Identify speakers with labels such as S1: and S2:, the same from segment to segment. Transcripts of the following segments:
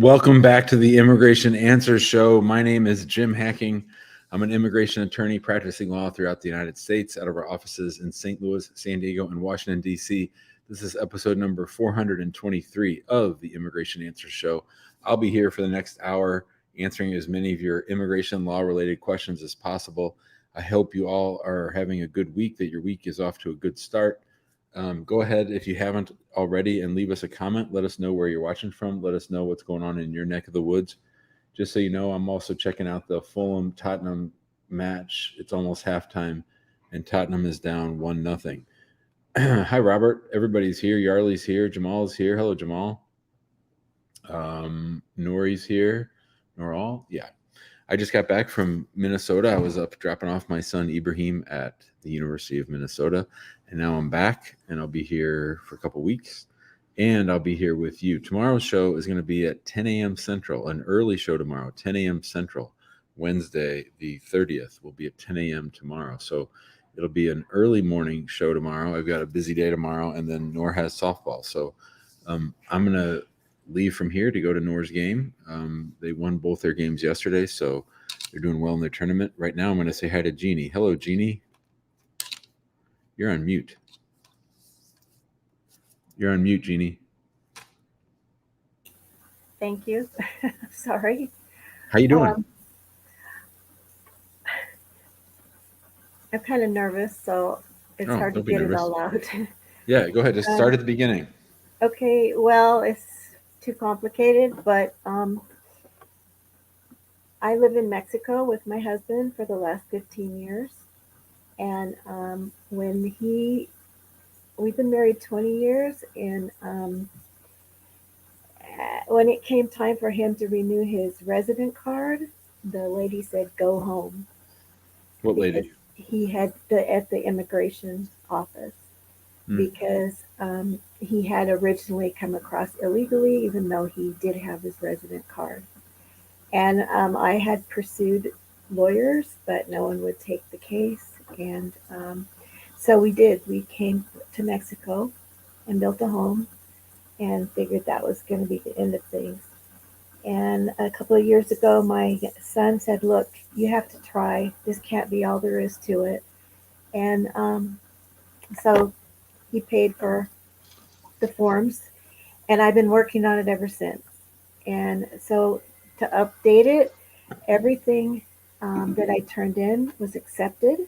S1: Welcome back to the Immigration Answers Show. My name is Jim Hacking. I'm an immigration attorney practicing law throughout the United States out of our offices in St. Louis, San Diego, and Washington, D.C. This is episode number 423 of the Immigration Answers Show. I'll be here for the next hour answering as many of your immigration law-related questions as possible. I hope you all are having a good week, that your week is off to a good start. Go ahead, if you haven't already, and leave us a comment. Let us know where you're watching from. Let us know what's going on in your neck of the woods. Just so you know, I'm also checking out the Fulham-Tottenham match. It's almost halftime, and Tottenham is down 1-0. Hi, Robert. Everybody's here. Yarley's here. Jamal's here. Hello, Jamal. Nori's here. Noral? Yeah. I just got back from Minnesota. I was up dropping off my son Ibrahim at the University of Minnesota, and now I'm back, and I'll be here for a couple weeks, and I'll be here with you. Tomorrow's show is going to be at 10 a.m. Central, an early show tomorrow, 10 a.m. Central. Wednesday, the 30th, will be at 10 a.m. tomorrow, so it'll be an early morning show tomorrow. I've got a busy day tomorrow, and then Nor has softball, so I'm going to leave from here to go to Nor's game. They won both their games yesterday, so they're doing well in their tournament. Right now, I'm going to say hi to Jeannie. Hello, Jeannie. You're on mute. You're on mute, Jeannie.
S2: Thank you. Sorry.
S1: How you doing?
S2: I'm kind of nervous, so it's hard to get it all out.
S1: Yeah, go ahead. Just start at the beginning.
S2: Okay, well, it's too complicated, but I live in Mexico with my husband for the last 15 years. And we've been married 20 years, and when it came time for him to renew his resident card, the lady said, "Go home."
S1: What lady?
S2: He had at the immigration office because he had originally come across illegally, even though he did have his resident card. And I had pursued lawyers, but no one would take the case. And so we did. We came to Mexico and built a home and figured that was going to be the end of things. And a couple of years ago, my son said, "Look, you have to try. This can't be all there is to it." And so he paid for the forms, and I've been working on it ever since. And so to update it, everything that I turned in was accepted,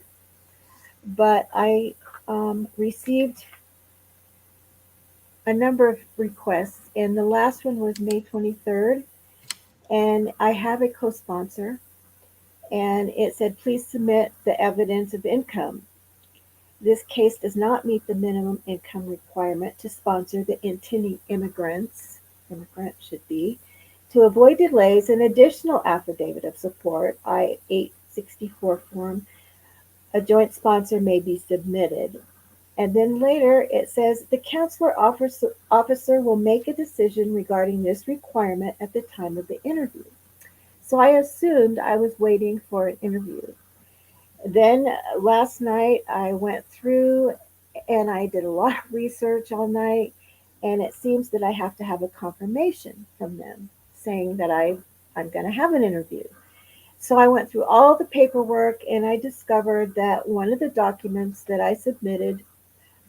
S2: but I received a number of requests, and the last one was May 23rd, and I have a co-sponsor, and it said, "Please submit the evidence of income. This case does not meet the minimum income requirement to sponsor the intending immigrant should be. To avoid delays, an additional affidavit of support, I-864 form, a joint sponsor may be submitted." And then later it says, "The consular officer will make a decision regarding this requirement at the time of the interview." So I assumed I was waiting for an interview. Then last night I went through and I did a lot of research all night, and it seems that I have to have a confirmation from them saying that I'm going to have an interview. So I went through all the paperwork, and I discovered that one of the documents that I submitted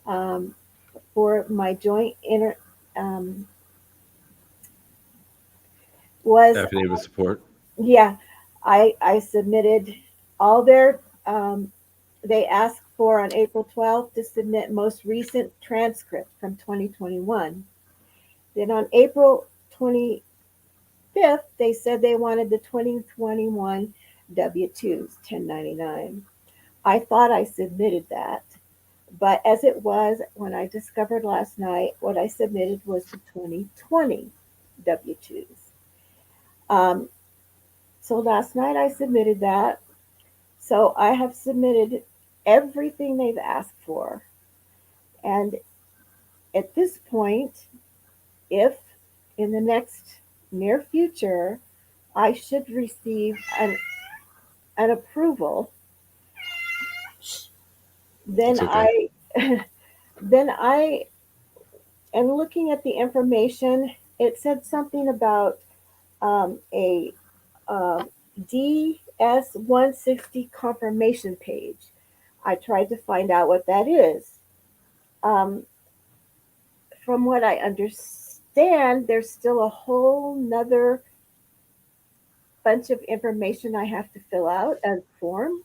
S2: for my joint was
S1: affidavit of support.
S2: Yeah, I submitted all their. They asked for on April 12th to submit most recent transcript from 2021. Then on April 25th, they said they wanted the 2021 W-2s, 1099. I thought I submitted that, but as it was, when I discovered last night, what I submitted was the 2020 W-2s. So last night I submitted that. So I have submitted everything they've asked for. And at this point, if in the next near future, I should receive an approval, then
S1: okay.
S2: And looking at the information, it said something about a DS-160 confirmation page. I tried to find out what that is. Um, from what I understand, there's still a whole nother bunch of information I have to fill out a form.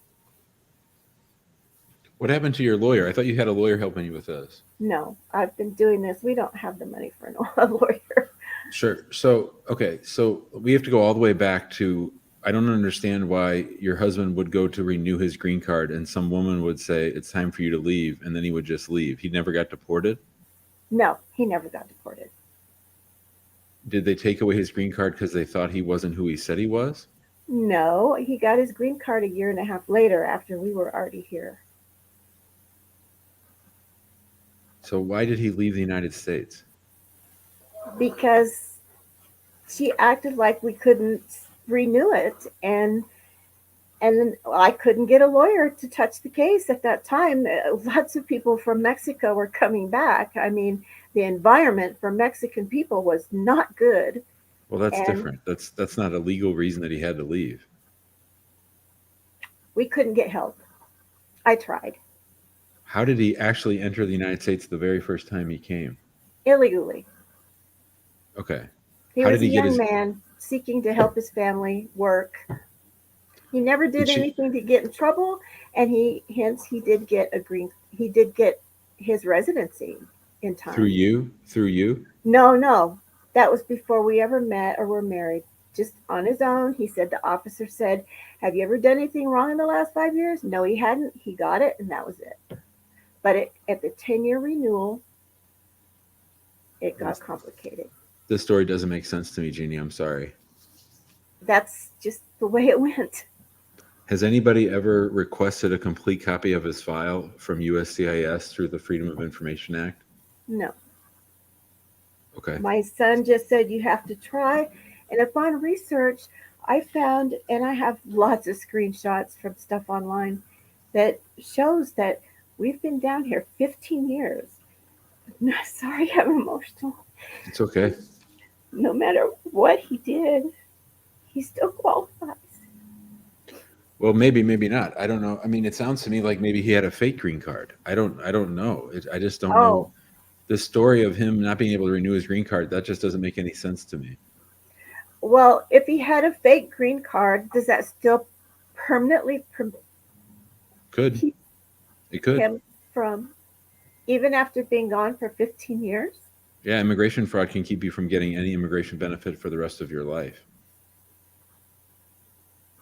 S1: What happened to your lawyer? I thought you had a lawyer helping you with this.
S2: No, I've been doing this. We don't have the money for a lawyer.
S1: Sure. So, okay. So we have to go all the way back to, I don't understand why your husband would go to renew his green card and some woman would say, it's time for you to leave. And then he would just leave. He never got deported.
S2: No, he never got deported.
S1: Did they take away his green card because they thought he wasn't who he said he was?
S2: No, he got his green card a year and a half later after we were already here.
S1: So why did he leave the United States?
S2: Because she acted like we couldn't renew it, and I couldn't get a lawyer to touch the case at that time. Lots of people from Mexico were coming back. I mean, the environment for Mexican people was not good.
S1: Well, that's
S2: And
S1: different. That's not a legal reason that he had to leave.
S2: we couldn't get help. I tried
S1: How did he actually enter the United States the very first time he came?
S2: illegally.
S1: Okay.
S2: He
S1: How
S2: was
S1: did
S2: a
S1: he get
S2: young
S1: his
S2: man seeking to help his family work. He never did
S1: did she,
S2: anything to get in trouble, and he did get he did get his residency in
S1: through
S2: time.
S1: you? Through you?
S2: No, no, that was before we ever met or were married. Just on his own, he said the officer said, "Have you ever done anything wrong in the last 5 years?" No, he hadn't. He got it, and that was it. But at the 10-year renewal, it got
S1: This,
S2: complicated.
S1: this story doesn't make sense to me, Jeannie. I'm sorry.
S2: That's just the way it went.
S1: Has anybody ever requested a complete copy of his file from USCIS through the Freedom of Information Act?
S2: No.
S1: Okay.
S2: My son just said you have to try. And upon research, I found, and I have lots of screenshots from stuff online that shows that we've been down here 15 years. Sorry, I'm emotional.
S1: It's okay.
S2: No matter what he did, he still qualifies.
S1: Well, maybe not. I don't know. I mean, it sounds to me like maybe he had a fake green card. I don't know. I just don't know.
S2: Oh,
S1: The story of him not being able to renew his green card, that just doesn't make any sense to me.
S2: well, if he had a fake green card, does that still permanently
S1: Could.
S2: keep
S1: It could.
S2: him from, even after being gone for 15 years?
S1: Yeah, immigration fraud can keep you from getting any immigration benefit for the rest of your life.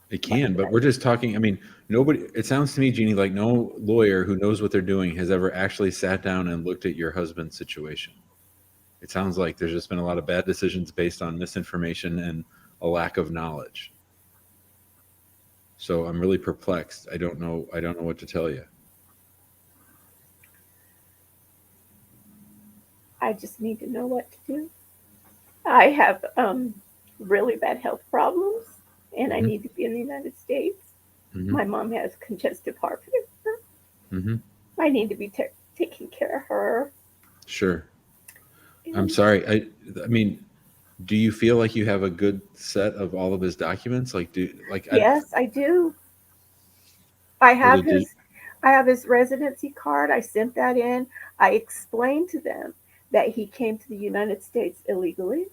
S1: It can, but we're just talking. I mean, nobody, it sounds to me, Jeannie, like no lawyer who knows what they're doing has ever actually sat down and looked at your husband's situation. It sounds like there's just been a lot of bad decisions based on misinformation and a lack of knowledge. So I'm really perplexed. I don't know. I don't know what to tell you.
S2: I just need to know what to do. I have really bad health problems, and I
S1: Mm-hmm.
S2: need to be in the United States.
S1: Mm-hmm.
S2: My mom has congestive heart failure.
S1: Mm-hmm.
S2: I need to be taking care of her.
S1: Sure. I'm
S2: And
S1: sorry. I mean, do you feel like you have a good set of all of his documents? Like,
S2: yes, I do. I
S1: well,
S2: have his I have his residency card. I sent that in. I explained to them that he came to the United States illegally.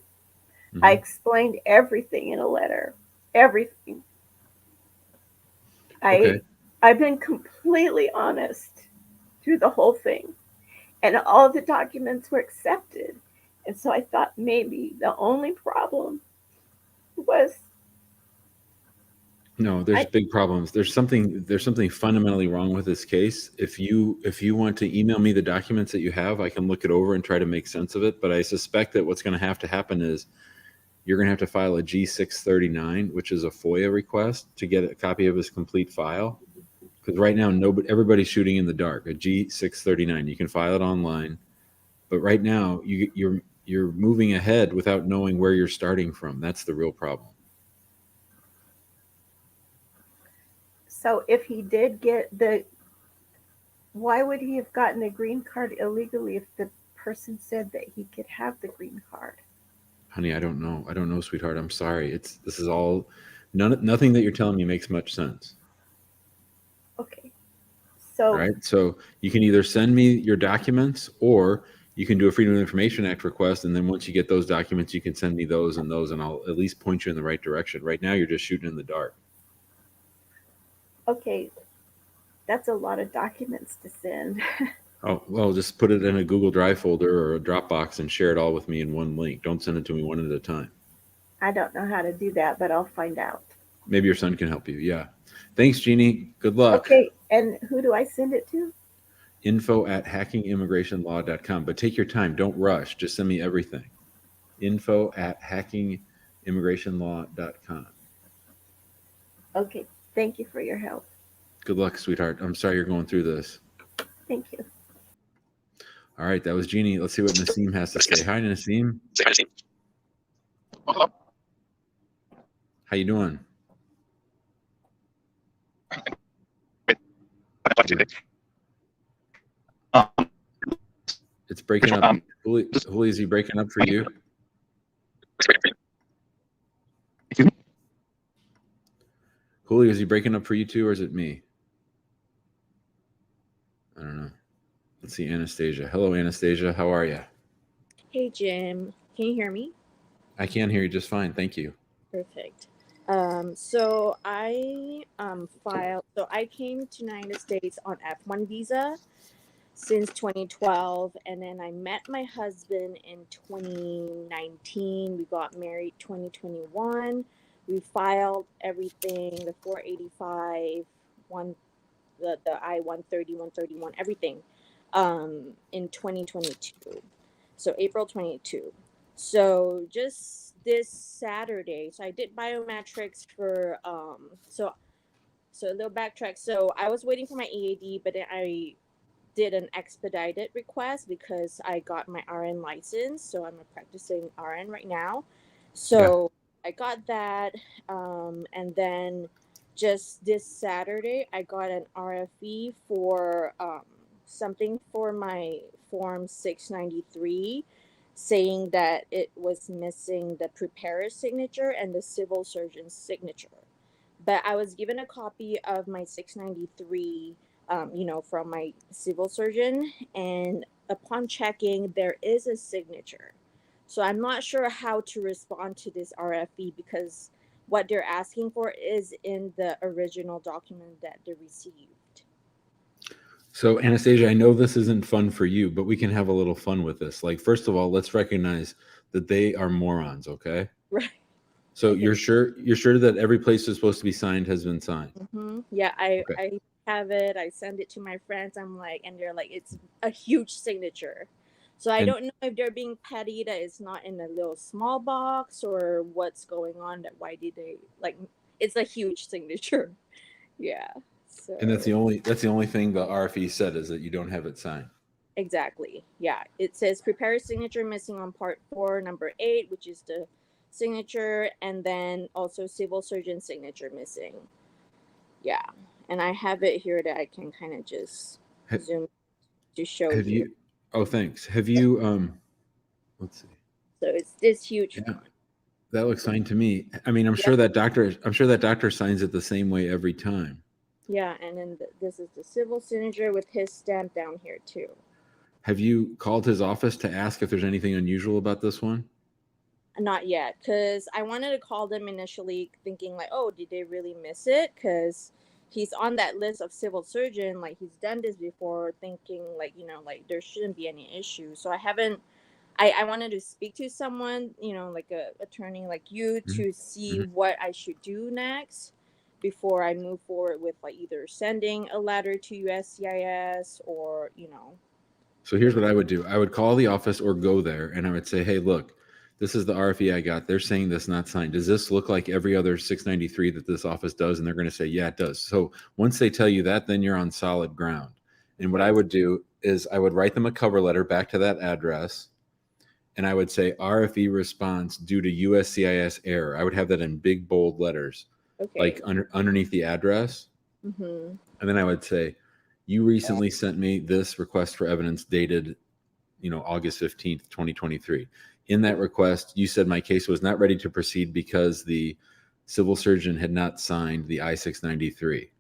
S2: I
S1: mhm.
S2: explained everything in a letter. Everything. I
S1: Okay.
S2: I've been completely honest through the whole thing. And all the documents were accepted. And so I thought maybe the only problem was
S1: No, there's
S2: I
S1: big problems. There's something fundamentally wrong with this case. If you want to email me the documents that you have, I can look it over and try to make sense of it. But I suspect that what's going to happen is you're going to have to file a G639, which is a FOIA request to get a copy of his complete file. Because right now, everybody's shooting in the dark. A G639, you can file it online, but right now you're moving ahead without knowing where you're starting from. That's the real problem.
S2: so if he did get the why would he have gotten a green card illegally if the person said that he could have the green card?
S1: Honey, I don't know. I don't know, sweetheart. I'm sorry. This is all nothing that you're telling me makes much sense.
S2: Okay. So,
S1: Right? So you can either send me your documents or you can do a Freedom of Information Act request, and then once you get those documents, you can send me those, and I'll at least point you in the right direction. Right now, you're just shooting in the dark.
S2: okay, that's a lot of documents to send.
S1: Oh, well, just put it in a Google Drive folder or a Dropbox and share it all with me in one link. Don't send it to me one at a time.
S2: I don't know how to do that, but I'll find out.
S1: Maybe your son can help you. Yeah. Thanks, Jeannie. Good luck.
S2: Okay, and who do I send it to?
S1: info@hackingimmigrationlaw.com. But take your time. Don't rush. Just send me everything. info@hackingimmigrationlaw.com.
S2: Okay, thank you for your help.
S1: Good luck, sweetheart. I'm sorry you're going through this.
S2: Thank you.
S1: All right, that was Jeannie. Let's see what Nassim has to say. Hi, Nassim.
S3: Hello.
S1: How you doing? It's breaking up. Huli, is he breaking up for you?
S3: Excuse me?
S1: Huli, is he breaking up for you too, or is it me? I don't know. Let's see, Anastasia. Hello, Anastasia. How are you?
S4: Hey, Jim. Can you hear me?
S1: I can hear you just fine. Thank you.
S4: Perfect. So I filed. So I came to United States on F1 visa since 2012, and then I met my husband in 2019. We got married 2021. We filed everything, the 485, the I-130, 131, everything, in 2022. So April 22. So just this Saturday, so I did biometrics for so a little backtrack. So I was waiting for my EAD, but then I did an expedited request because I got my RN license. So I'm a practicing RN right now. So I got that, and then just this Saturday I got an RFE for something for my form 693, saying that it was missing the preparer's signature and the civil surgeon's signature. But I was given a copy of my 693, from my civil surgeon, and upon checking, there is a signature. So I'm not sure how to respond to this RFE because what they're asking for is in the original document that they received.
S1: So, Anastasia, I know this isn't fun for you, but we can have a little fun with this. Like, first of all, let's recognize that they are morons, okay?
S4: Right.
S1: So you're sure that every place is supposed to be signed has been signed?
S4: Mm-hmm. Yeah, I have it. I send it to my friends. I'm like, and they're like, it's a huge signature. So I don't know if they're being petty that it's not in a little small box or what's going on. That why did they like? It's a huge signature. Yeah. So.
S1: And that's the only thing the RFE said is that you don't have it signed.
S4: Exactly. Yeah. It says prepare signature missing on part 4, number 8, which is the signature, and then also civil surgeon signature missing. Yeah. And I have it here that I can kind of just zoom to show you.
S1: Oh, thanks. Have you let's see.
S4: So it's this huge one.
S1: That looks fine to me. I mean, I'm sure that doctor signs it the same way every time.
S4: Yeah, and then this is the civil signature with his stamp down here too.
S1: Have you called his office to ask if there's anything unusual about this one?
S4: Not yet, because I wanted to call them initially thinking like, oh, did they really miss it? Because he's on that list of civil surgeon, like he's done this before, thinking like, like there shouldn't be any issue. So I wanted to speak to someone, like a attorney like you to see what I should do next before I move forward with like either sending a letter to USCIS or.
S1: So here's what I would do. I would call the office or go there and I would say, hey, look, this is the RFE I got. They're saying this not signed. Does this look like every other 693 that this office does? And they're going to say, yeah, it does. So once they tell you that, then you're on solid ground. And what I would do is I would write them a cover letter back to that address. And I would say RFE response due to USCIS error. I would have that in big, bold letters, like underneath the address.
S4: Mm-hmm.
S1: And then I would say, you recently sent me this request for evidence dated, August 15th, 2023. in that request, you said my case was not ready to proceed because the civil surgeon had not signed the I-693.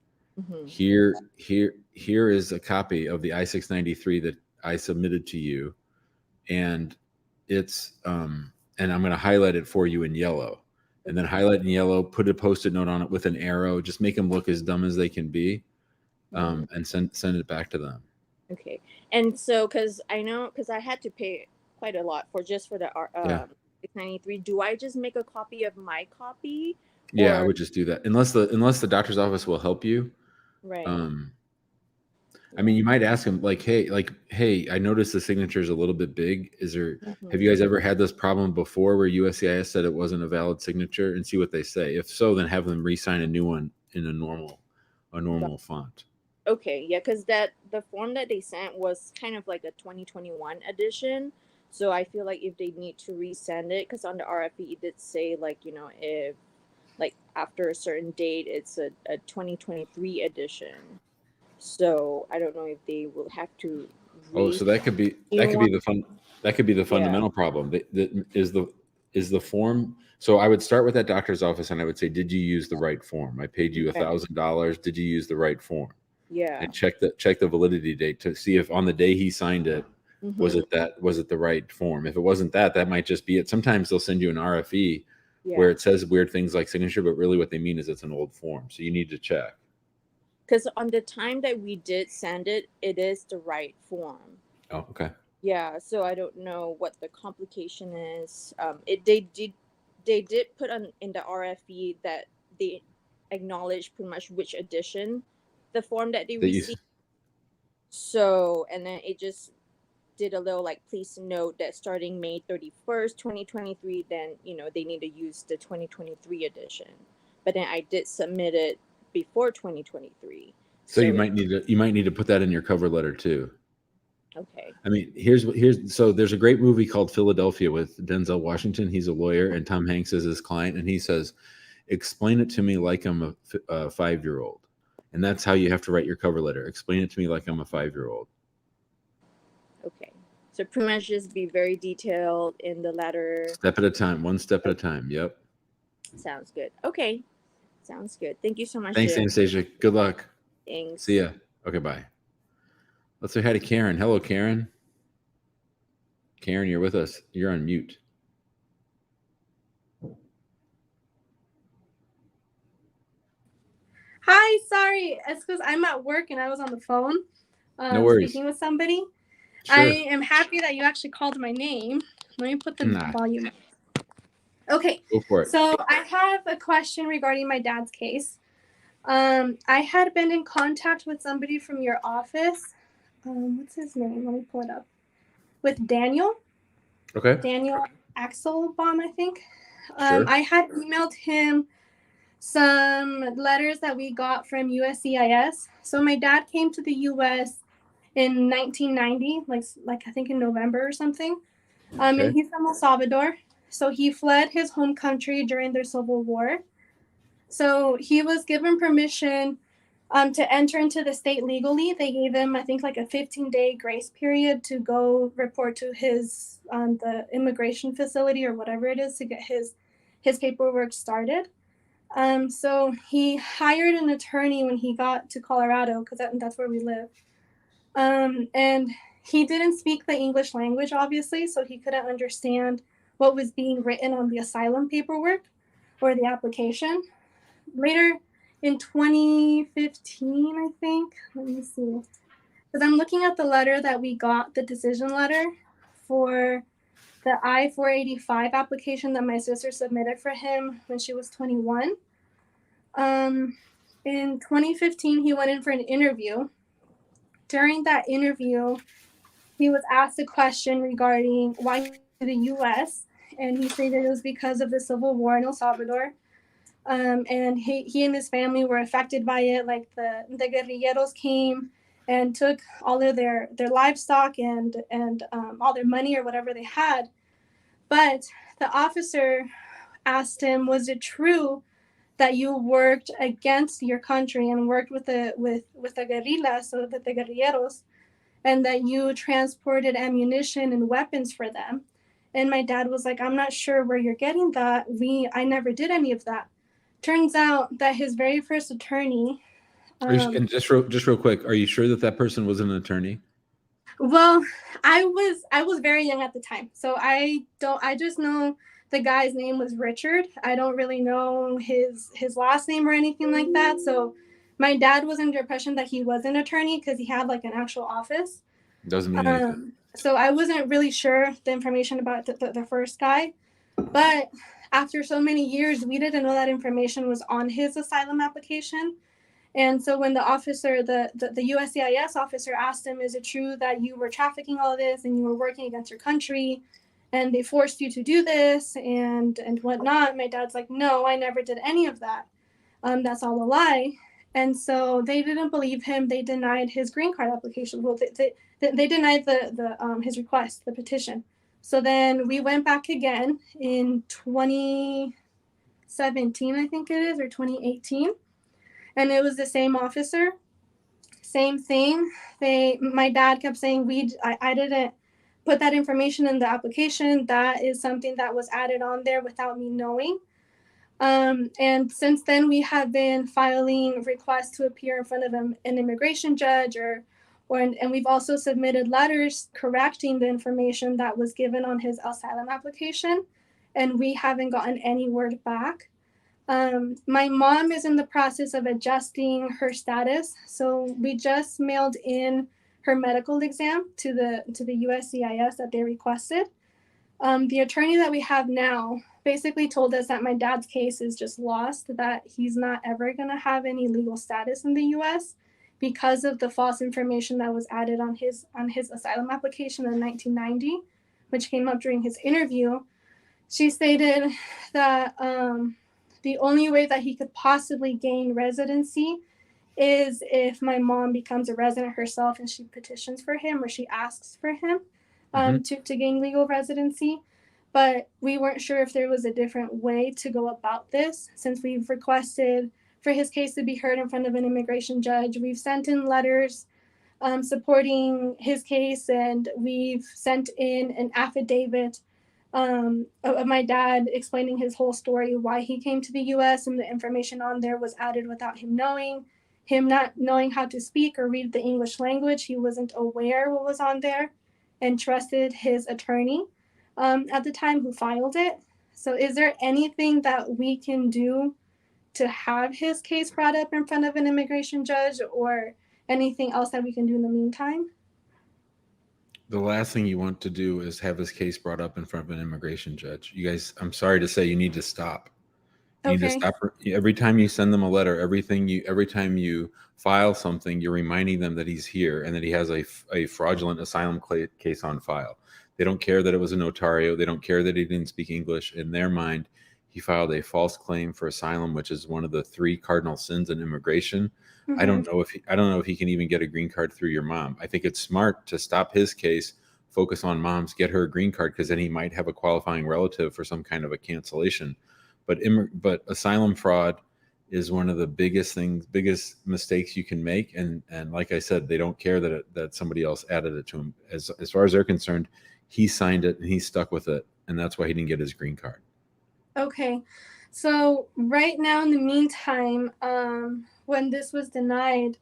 S4: Mm-hmm.
S1: Here is a copy of the I-693 that I submitted to you, and it's and I'm going to highlight it for you in yellow, and then highlight in yellow, put a Post-it note on it with an arrow, just make them look as dumb as they can be, and send it back to them.
S4: Okay. And so, because I had to pay quite a lot for the 693. Do I just make a copy of my copy?
S1: Yeah, I would just do that, unless the doctor's office will help you.
S4: Right.
S1: I mean, you might ask them hey, I noticed the signature is a little bit big. Have you guys ever had this problem before where USCIS said it wasn't a valid signature, and see what they say. If so, then have them re-sign a new one in a normal font.
S4: Okay, yeah, because the form that they sent was kind of like a 2021 edition. So I feel like if they need to resend it, because on the RFP it did say if after a certain date it's a 2023 edition. So I don't know if they will have to.
S1: So that could be the fundamental problem. That is the form. So I would start with that doctor's office and I would say, did you use the right form? I paid you $1,000. Did you use the right form?
S4: Yeah.
S1: And check the validity date to see if on the day he signed it, was it the right form? If it wasn't that might just be it. Sometimes they'll send you an RFE where it says weird things like signature, but really what they mean is it's an old form. So you need to check.
S4: Because on the time that we did send it, it is the right form.
S1: Oh, okay.
S4: Yeah, so I don't know what the complication is. They did put in the RFE that they acknowledge pretty much which edition the form that they received. So, and then it just did a little please note that starting May 31st, 2023, then they need to use the 2023 edition. But then I did submit it before 2023.
S1: So you might need to put that in your cover letter too.
S4: Okay.
S1: I mean, so there's a great movie called Philadelphia with Denzel Washington. He's a lawyer and Tom Hanks is his client, and he says, "Explain it to me like I'm a 5-year-old." And that's how you have to write your cover letter. Explain it to me like I'm a 5-year-old.
S4: Okay. So pretty much just be very detailed in the letter.
S1: Step at a time, one step at a time. Yep.
S4: Sounds good. Okay. Sounds good. Thank you so much.
S1: Thanks, Anastasia. Good luck.
S4: Thanks.
S1: See ya. Okay, bye. Let's say hi to Karen. Hello, Karen. Karen, you're with us. You're on mute.
S3: Hi, sorry. It's because I'm at work and I was on the phone
S1: No worries.
S3: speaking with somebody.
S1: Sure.
S3: I am happy that you actually called my name. Let me put the volume. Okay.
S1: Go for it.
S3: So I have a question regarding my dad's case. I had been in contact with somebody from your office. What's his name? Let me pull it up. With Daniel.
S1: Okay.
S3: Daniel Axelbaum, I think.
S1: Sure.
S3: I had emailed him some letters that we got from USCIS. So my dad came to the U.S. in 1990, like I think in November or something. And he's from El Salvador. So he fled his home country during their civil war. So he was given permission to enter into the state legally. They gave him, I think, like a 15-day grace period to go report to his the immigration facility or whatever it is to get his paperwork started. So he hired an attorney when he got to Colorado because that's where we live. And he didn't speak the English language, obviously, so he couldn't understand what was being written on the asylum paperwork or the application. Later in 2015, I think, let me see, because I'm looking at the letter that we got, the decision letter for the I-485 application that my sister submitted for him when she was 21. In 2015, he went in for an interview. During that interview, he was asked a question regarding why he came to the U.S., and he said that it was because of the civil war in El Salvador. And he and his family were affected by it. Like the guerrilleros came and took all of their livestock and all their money or whatever they had. But the officer asked him, was it true that you worked against your country and worked with the guerrillas, so the guerrilleros, and that you transported ammunition and weapons for them? And my dad was like, I'm not sure where you're getting that. I never did any of that. Turns out that his very first attorney.
S1: And just real quick, are you sure that that person was an attorney?
S3: Well, I was very young at the time, so I just know the guy's name was Richard. I don't really know his last name or anything like that. So my dad was under the impression that he was an attorney because he had like an actual office.
S1: Doesn't mean anything.
S3: So I wasn't really sure the information about the first guy, but after so many years, we didn't know that information was on his asylum application. And so when the officer, the USCIS officer asked him, is it true that you were trafficking all this and you were working against your country and they forced you to do this and whatnot? My dad's like, no, I never did any of that. That's all a lie. And so they didn't believe him. They denied his green card application. Well, they denied his request, the petition. So then we went back again in 2017, I think it is, or 2018. And it was the same officer, same thing. My dad kept saying, I didn't put that information in the application. That is something that was added on there without me knowing. And since then, we have been filing requests to appear in front of an immigration judge, and we've also submitted letters correcting the information that was given on his asylum application, and we haven't gotten any word back. My mom is in the process of adjusting her status. So we just mailed in her medical exam to the USCIS that they requested. The attorney that we have now basically told us that my dad's case is just lost, that he's not ever going to have any legal status in the US because of the false information that was added on his asylum application in 1990, which came up during his interview. She stated that the only way that he could possibly gain residency is if my mom becomes a resident herself and she petitions for him or she asks for him to gain legal residency. But we weren't sure if there was a different way to go about this. Since we've requested for his case to be heard in front of an immigration judge, we've sent in letters supporting his case, and we've sent in an affidavit of my dad explaining his whole story, why he came to the US, and the information on there was added without him knowing. Him not knowing how to speak or read the English language, he wasn't aware what was on there and trusted his attorney at the time who filed it. So is there anything that we can do to have his case brought up in front of an immigration judge, or anything else that we can do in the meantime?
S1: The last thing you want to do is have his case brought up in front of an immigration judge. You guys, I'm sorry to say, you need to stop. You need to stop. Every time you send them a letter, every time you file something, you're reminding them that he's here and that he has a fraudulent asylum case on file. They don't care that it was a notario. They don't care that he didn't speak English. In their mind, he filed a false claim for asylum, which is one of the 3 cardinal sins in immigration. I don't know if he can even get a green card through your mom. I think it's smart to stop his case, focus on mom's, get her a green card, because then he might have a qualifying relative for some kind of a cancellation. But asylum fraud is one of the biggest mistakes you can make. And like I said, they don't care that somebody else added it to him. As far as they're concerned, he signed it and he's stuck with it, and that's why he didn't get his green card. Okay, so right now, in the meantime, when this was denied,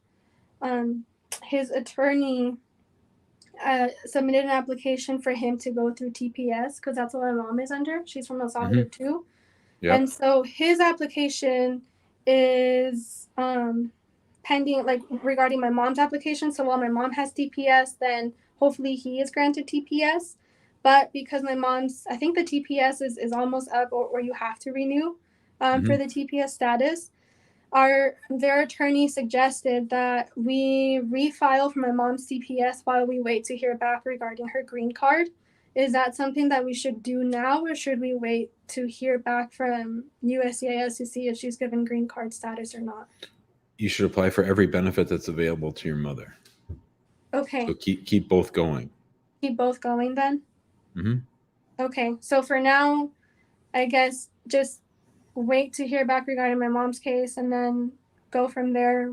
S1: his attorney submitted an application for him to go through TPS, because that's what my mom is under. She's from El Salvador too. Yep. And so his application is pending, like regarding my mom's application. So while my mom has TPS, then hopefully he is granted TPS. But because my mom's, I think the TPS is almost up, or you have to renew for the TPS status. Their attorney suggested that we refile for my mom's TPS while we wait to hear back regarding her green card. Is that something that we should do now, or should we wait to hear back from USCIS to see if she's given green card status or not? You should apply for every benefit that's available to your mother. Okay. So keep both going. Keep both going then? Okay. So for now, I guess just wait to hear back regarding my mom's case, and then go from there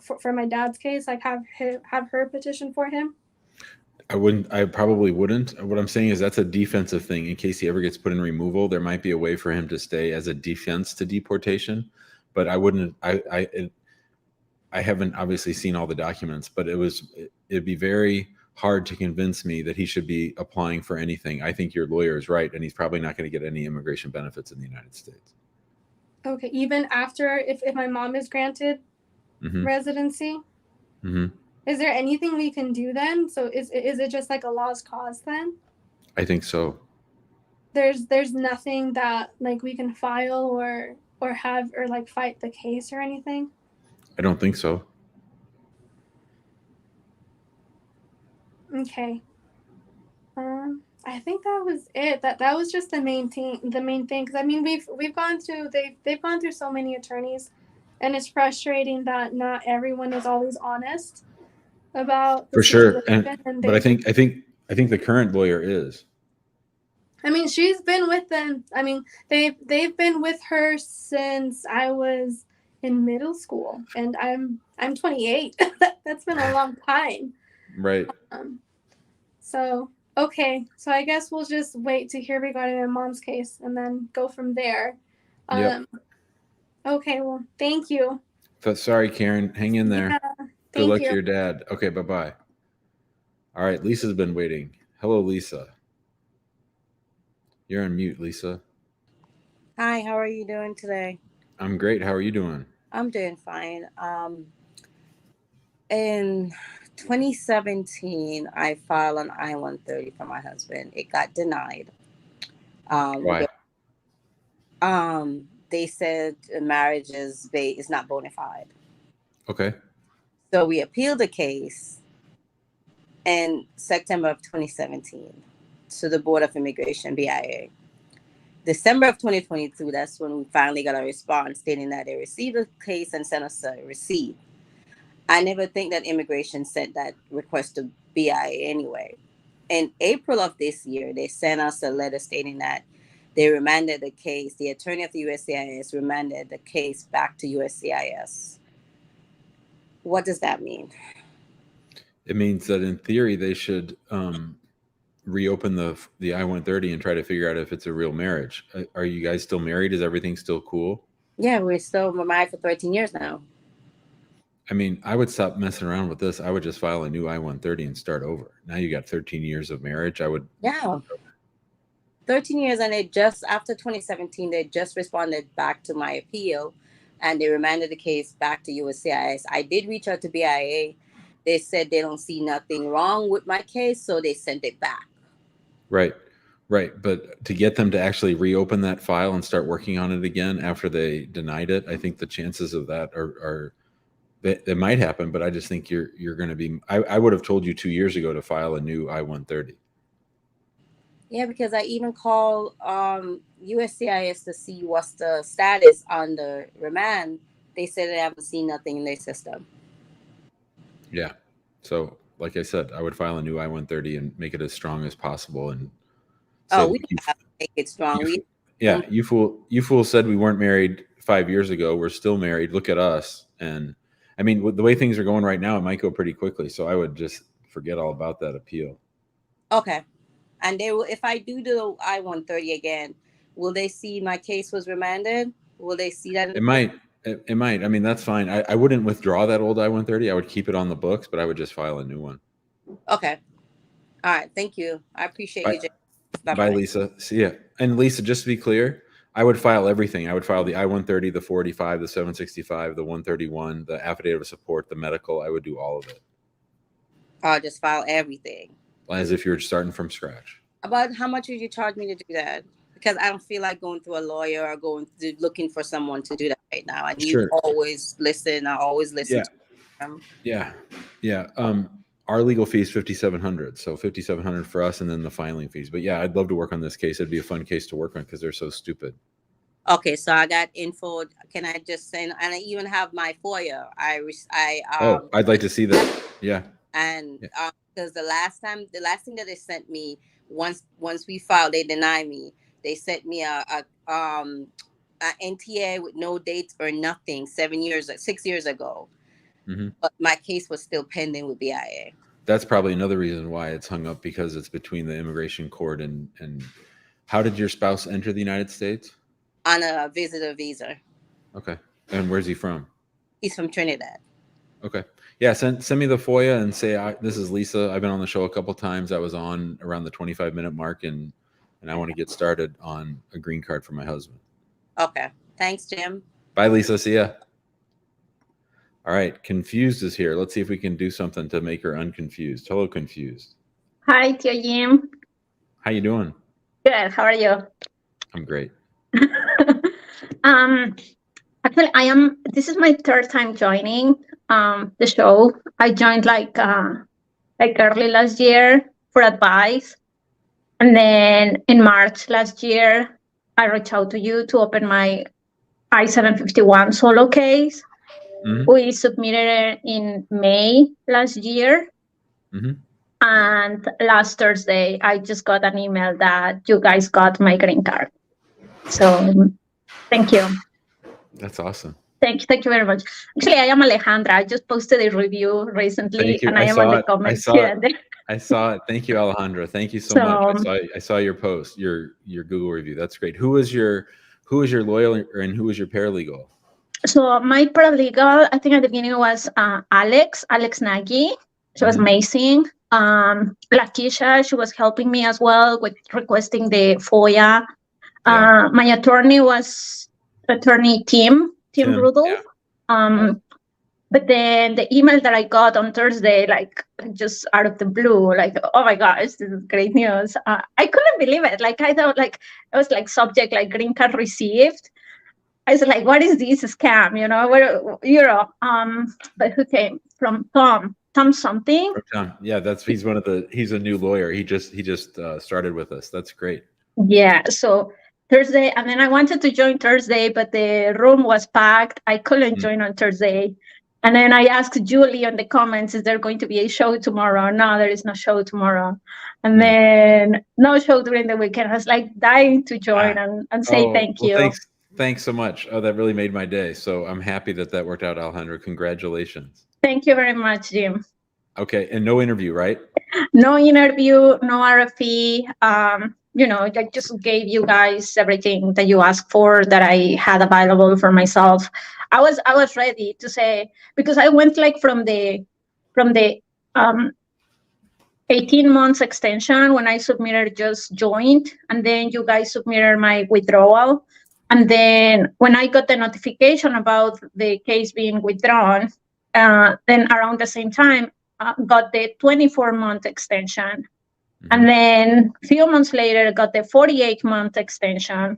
S1: for my dad's case, like have her petition for him. I probably wouldn't. What I'm saying is that's a defensive thing. In case he ever gets put in removal, there might be a way for him to stay as a defense to deportation. But I wouldn't. I haven't obviously seen all the documents, but it'd be very hard to convince me that he should be applying for anything. I think your lawyer is right, and he's probably not going to get any immigration benefits in the United States.
S3: Okay, even after if my mom is granted
S1: Mm-hmm.
S3: residency,
S1: Mm-hmm.
S3: is there anything we can do then? So is it just like a lost cause then?
S1: I think so.
S3: There's nothing that like we can file or have or like fight the case or anything?
S1: I don't think so.
S3: Okay. I think that was it. That was just the main thing. Because I mean, we've gone through they've gone through so many attorneys, and it's frustrating that not everyone is always honest about the
S1: For sure.
S3: situation.
S1: But I think the current lawyer is.
S3: I mean, she's been with them. I mean, they've been with her since I was in middle school, and I'm 28. That's been a long time.
S1: Right.
S3: So okay, so I guess we'll just wait to hear regarding my mom's case and then go from there.
S1: Yep.
S3: Okay, well, thank you.
S1: Sorry, Karen. Hang in there.
S3: Yeah,
S1: Good luck
S3: you.
S1: to your dad. Okay, bye-bye. All right, Lisa's been waiting. Hello, Lisa. You're on mute, Lisa.
S5: Hi, how are you doing today?
S1: I'm great. How are you doing?
S5: I'm doing fine. In 2017, I filed an I-130 for my husband. It got denied.
S1: Why?
S5: They said marriage is not bona fide.
S1: Okay.
S5: So we appealed the case in September of 2017 to the Board of Immigration, BIA. December of 2022, that's when we finally got a response stating that they received the case and sent us a receipt. I never think that immigration sent that request to BIA anyway. In April of this year, they sent us a letter stating that they remanded the case. The attorney of the USCIS remanded the case back to USCIS. What does that mean?
S1: It means that in theory they should reopen the I-130 and try to figure out if it's a real marriage. Are you guys still married? Is everything still cool?
S5: Yeah, we're married for 13 years now.
S1: I mean, I would stop messing around with this. I would just file a new I-130 and start over. Now you got 13 years of marriage. I would.
S5: Yeah. 13 years, and they just, after 2017, they just responded back to my appeal, and they remanded the case back to USCIS. I did reach out to BIA. They said they don't see nothing wrong with my case, so they sent it back.
S1: Right. But to get them to actually reopen that file and start working on it again after they denied it, I think the chances of that are that might happen. But I just think you're going to be. I would have told you 2 years ago to file a new I-130.
S5: Yeah, because I even called USCIS to see what's the status on the remand. They said they haven't seen nothing in their system.
S1: Yeah. So, like I said, I would file a new I-130 and make it as strong as possible. And
S5: we have to make it strong.
S1: You fool said we weren't married 5 years ago. We're still married. Look at us. And I mean, the way things are going right now, it might go pretty quickly. So I would just forget all about that appeal.
S5: Okay. And they will, if I do the I-130 again, will they see my case was remanded? Will they see that?
S1: It might. I mean, that's fine. I wouldn't withdraw that old I-130. I would keep it on the books, but I would just file a new one.
S5: Okay. All right. Thank you. I appreciate you.
S1: Bye, Lisa. See ya. And Lisa, just to be clear, I would file everything. I would file the I-130, the 485, the 765, the 131, the affidavit of support, the medical. I would do all of it.
S5: I'll just file everything.
S1: As if you're starting from scratch.
S5: About how much would you charge me to do that? Because I don't feel like going through a lawyer or looking for someone to do that right now. And you always listen. I always listen to them.
S1: Yeah. Our legal fee is $5,700. So $5,700 for us, and then the filing fees. But yeah, I'd love to work on this case. It'd be a fun case to work on because they're so stupid.
S5: Okay, so I got info. Can I just send? And I even have my FOIA.
S1: I'd like to see that. Yeah.
S5: And because the last thing that they sent me, once we filed, they denied me. They sent me a NTA with no dates or nothing 6 years ago.
S1: Mm-hmm.
S5: But my case was still pending with BIA.
S1: that's probably another reason why it's hung up, because it's between the immigration court and how did your spouse enter the United States?
S5: On a visitor visa.
S1: Okay. And where's he from?
S5: He's from Trinidad.
S1: Okay. Yeah. Send me the FOIA and say, this is Lisa. I've been on the show a couple times. I was on around the 25-minute mark, and I want to get started on a green card for my husband.
S5: Okay. Thanks, Jim.
S1: Bye, Lisa. See ya. All right. Confused is here. Let's see if we can do something to make her unconfused. Hello, Confused.
S6: Hi, Tio Jim.
S1: How you doing?
S6: Good. How are you?
S1: I'm great.
S6: Actually, this is my third time joining the show. I joined like early last year for advice. And then in March last year, I reached out to you to open my I-751 solo case.
S1: Mm-hmm.
S6: We submitted it in May last year.
S1: Mm-hmm.
S6: And last Thursday, I just got an email that you guys got my green card. So thank you.
S1: That's awesome.
S6: Thank you very much. Actually, I am Alejandra. I just posted a review recently,
S1: Thank you.
S6: and I am on the comments here and there.
S1: I saw it. Thank you, Alejandra. Thank you so much. I saw your post, your Google review. That's great. Who was your lawyer and who was your paralegal?
S6: So my paralegal, I think at the beginning was Alex Nagy. She was amazing. Lakeisha, she was helping me as well with requesting the FOIA.
S1: Yeah.
S6: My attorney was attorney Tim Rudolph.
S1: Yeah.
S6: But then the email that I got on Thursday, like just out of the blue, like, oh my gosh, this is great news. I couldn't believe it. Like I thought, like it was like subject like green card received. I was like, what is this scam? But who came from Tom something?
S1: Tom. Yeah, he's a new lawyer. He just started with us. That's great.
S6: Yeah. So Thursday, and then I wanted to join Thursday, but the room was packed. I couldn't join on Thursday. And then I asked Julie in the comments, is there going to be a show tomorrow? No, there is no show tomorrow. And then no show during the weekend. I was like dying to join and say thank you.
S1: Thanks so much. Oh, that really made my day. So I'm happy that worked out, Alejandro. Congratulations.
S6: Thank you very much, Jim.
S1: Okay. And no interview, right?
S6: No interview, no RFE. I just gave you guys everything that you asked for that I had available for myself. I was ready to say, because I went like from the 18 months extension when I submitted just joined, and then you guys submitted my withdrawal. And then when I got the notification about the case being withdrawn, then around the same time, got the 24-month extension. And then a few months later, got the 48-month extension.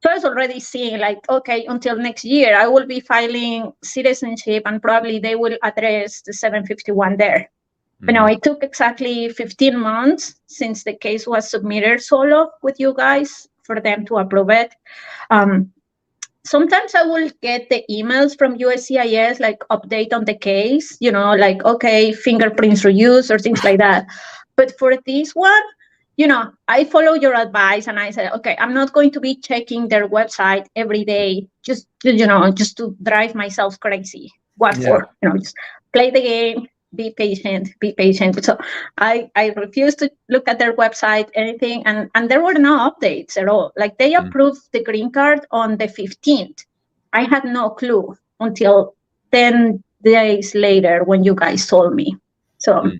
S6: So I was already seeing like, okay, until next year, I will be filing citizenship and probably they will address the 751 there. But no, it took exactly 15 months since the case was submitted solo with you guys for them to approve it. Sometimes I will get the emails from USCIS, like update on the case, like, okay, fingerprints reused or things like that. But for this one, I follow your advice and I said, okay, I'm not going to be checking their website every day, just to drive myself crazy. For? Just play the game, be patient. So I refused to look at their website, anything. And there were no updates at all. Like they approved the green card on the 15th. I had no clue until 10 days later when you guys told me. So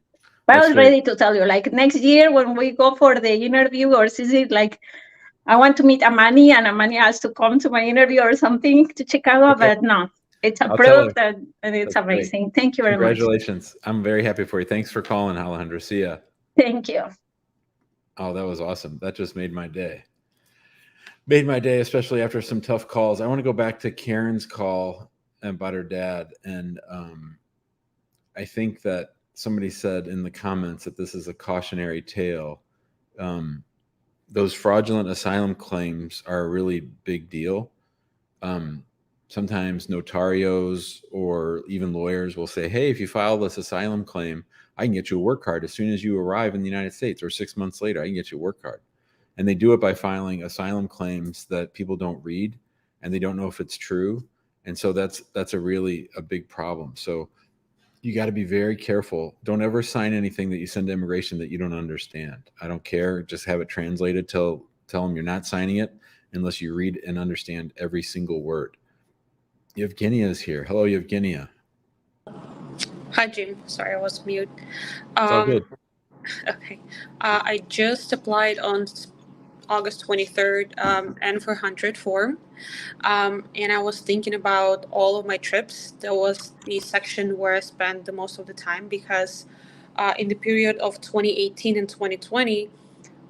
S6: I was ready to tell you, like next year when we go for the interview or CC, like I want to meet Amani and Amani has to come to my interview or something to Chicago, but no, it's approved and it's That's amazing. Great. Thank you very much.
S1: Congratulations. I'm very happy for you. Thanks for calling, Alejandro. See ya.
S6: Thank you.
S1: Oh, that was awesome. That just made my day. Made my day, especially after some tough calls. I want to go back to Karen's call about her dad. And I think that somebody said in the comments that this is a cautionary tale. Those fraudulent asylum claims are a really big deal. Sometimes notarios or even lawyers will say, hey, if you file this asylum claim, I can get you a work card as soon as you arrive in the United States, or 6 months later, I can get you a work card. And they do it by filing asylum claims that people don't read and they don't know if it's true. And so that's a big problem. So you got to be very careful. Don't ever sign anything that you send to immigration that you don't understand. I don't care. Just have it translated. Tell them you're not signing it unless you read and understand every single word. Yevgenia is here. Hello, Yevgenia.
S7: Hi, Jim. Sorry, I was mute.
S1: It's all good.
S7: Okay. I just applied on August 23rd, N400 form. And I was thinking about all of my trips. There was the section where I spent the most of the time because in the period of 2018 and 2020,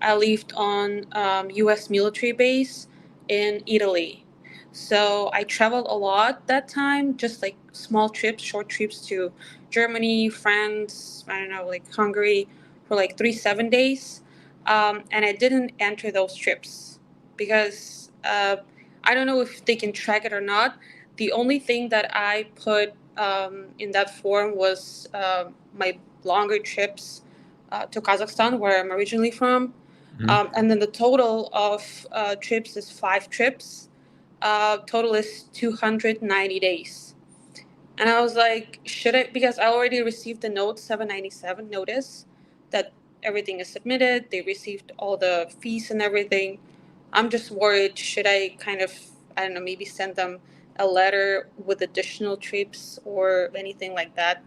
S7: I lived on U.S. military base in Italy. So I traveled a lot that time, just like small trips, short trips to Germany, France, I don't know, like Hungary for like 7 days. And I didn't enter those trips because I don't know if they can track it or not. The only thing that I put in that form was my longer trips to Kazakhstan, where I'm originally from. And then the total of trips is 5 trips. Total is 290 days. And I was like, should I? Because I already received the note 797 notice that everything is submitted. They received all the fees and everything. I'm just worried. Should I kind of, I don't know, maybe send them a letter with additional trips or anything like that?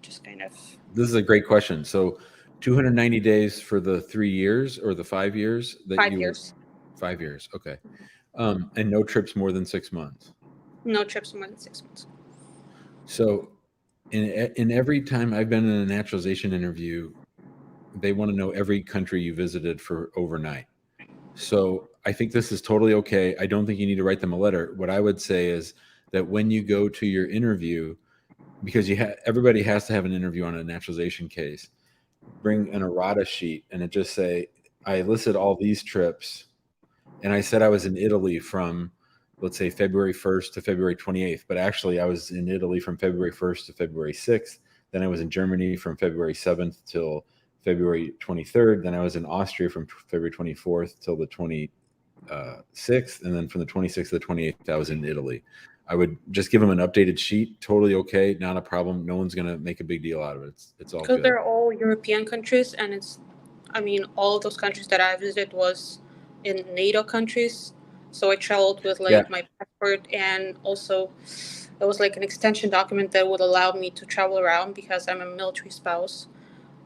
S7: Just kind of.
S1: This is a great question. So 290 days for the 3 years or the 5 years that
S7: 5 years.
S1: 5 years. Okay. And no trips more than 6 months.
S7: No trips more than 6 months.
S1: So in every time I've been in a naturalization interview, they want to know every country you visited for overnight. So I think this is totally okay. I don't think you need to write them a letter. What I would say is that when you go to your interview, because everybody has to have an interview on a naturalization case, bring an errata sheet and it just say, I listed all these trips and I said I was in Italy from, let's say, February 1st to February 28th, but actually I was in Italy from February 1st to February 6th. Then I was in Germany from February 7th till February 23rd. Then I was in Austria from February 24th till the 26th. And then from the 26th to the 28th, I was in Italy. I would just give them an updated sheet. Totally okay. Not a problem. No one's going to make a big deal out of it. It's all good.
S7: Because they're all European countries. And all of those countries that I visited was in NATO countries. So I traveled with my passport, and also there was like an extension document that would allow me to travel around because I'm a military spouse.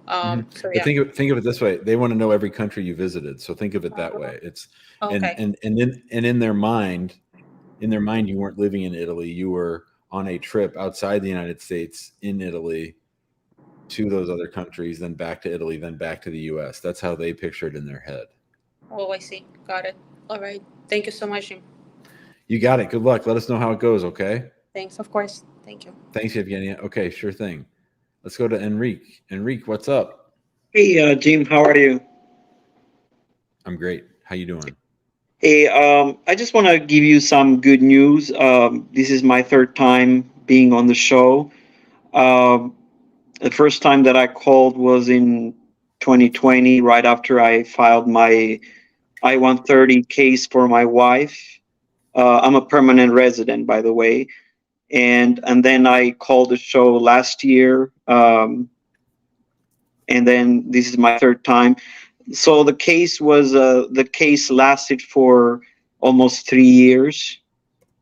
S7: So yeah.
S1: But think of it this way: they want to know every country you visited. So think of it that way. It's
S7: okay.
S1: and in their mind, you weren't living in Italy. You were on a trip outside the United States in Italy to those other countries, then back to Italy, then back to the U.S. That's how they picture it in their head.
S7: Oh, I see. Got it. All right. Thank you so much, Jim.
S1: You got it. Good luck. Let us know how it goes, okay?
S7: Thanks, of course. Thank you.
S1: Thanks, Evgenia. Okay, sure thing. Let's go to Enrique. Enrique, what's up?
S8: Hey, Jim, how are you?
S1: I'm great. How you doing?
S8: Hey, I just want to give you some good news. This is my 3rd time being on the show. The first time that I called was in 2020, right after I filed my I-130 case for my wife. I'm a permanent resident, by the way. And then I called the show last year. And then this is my 3rd time. So the case lasted for almost 3 years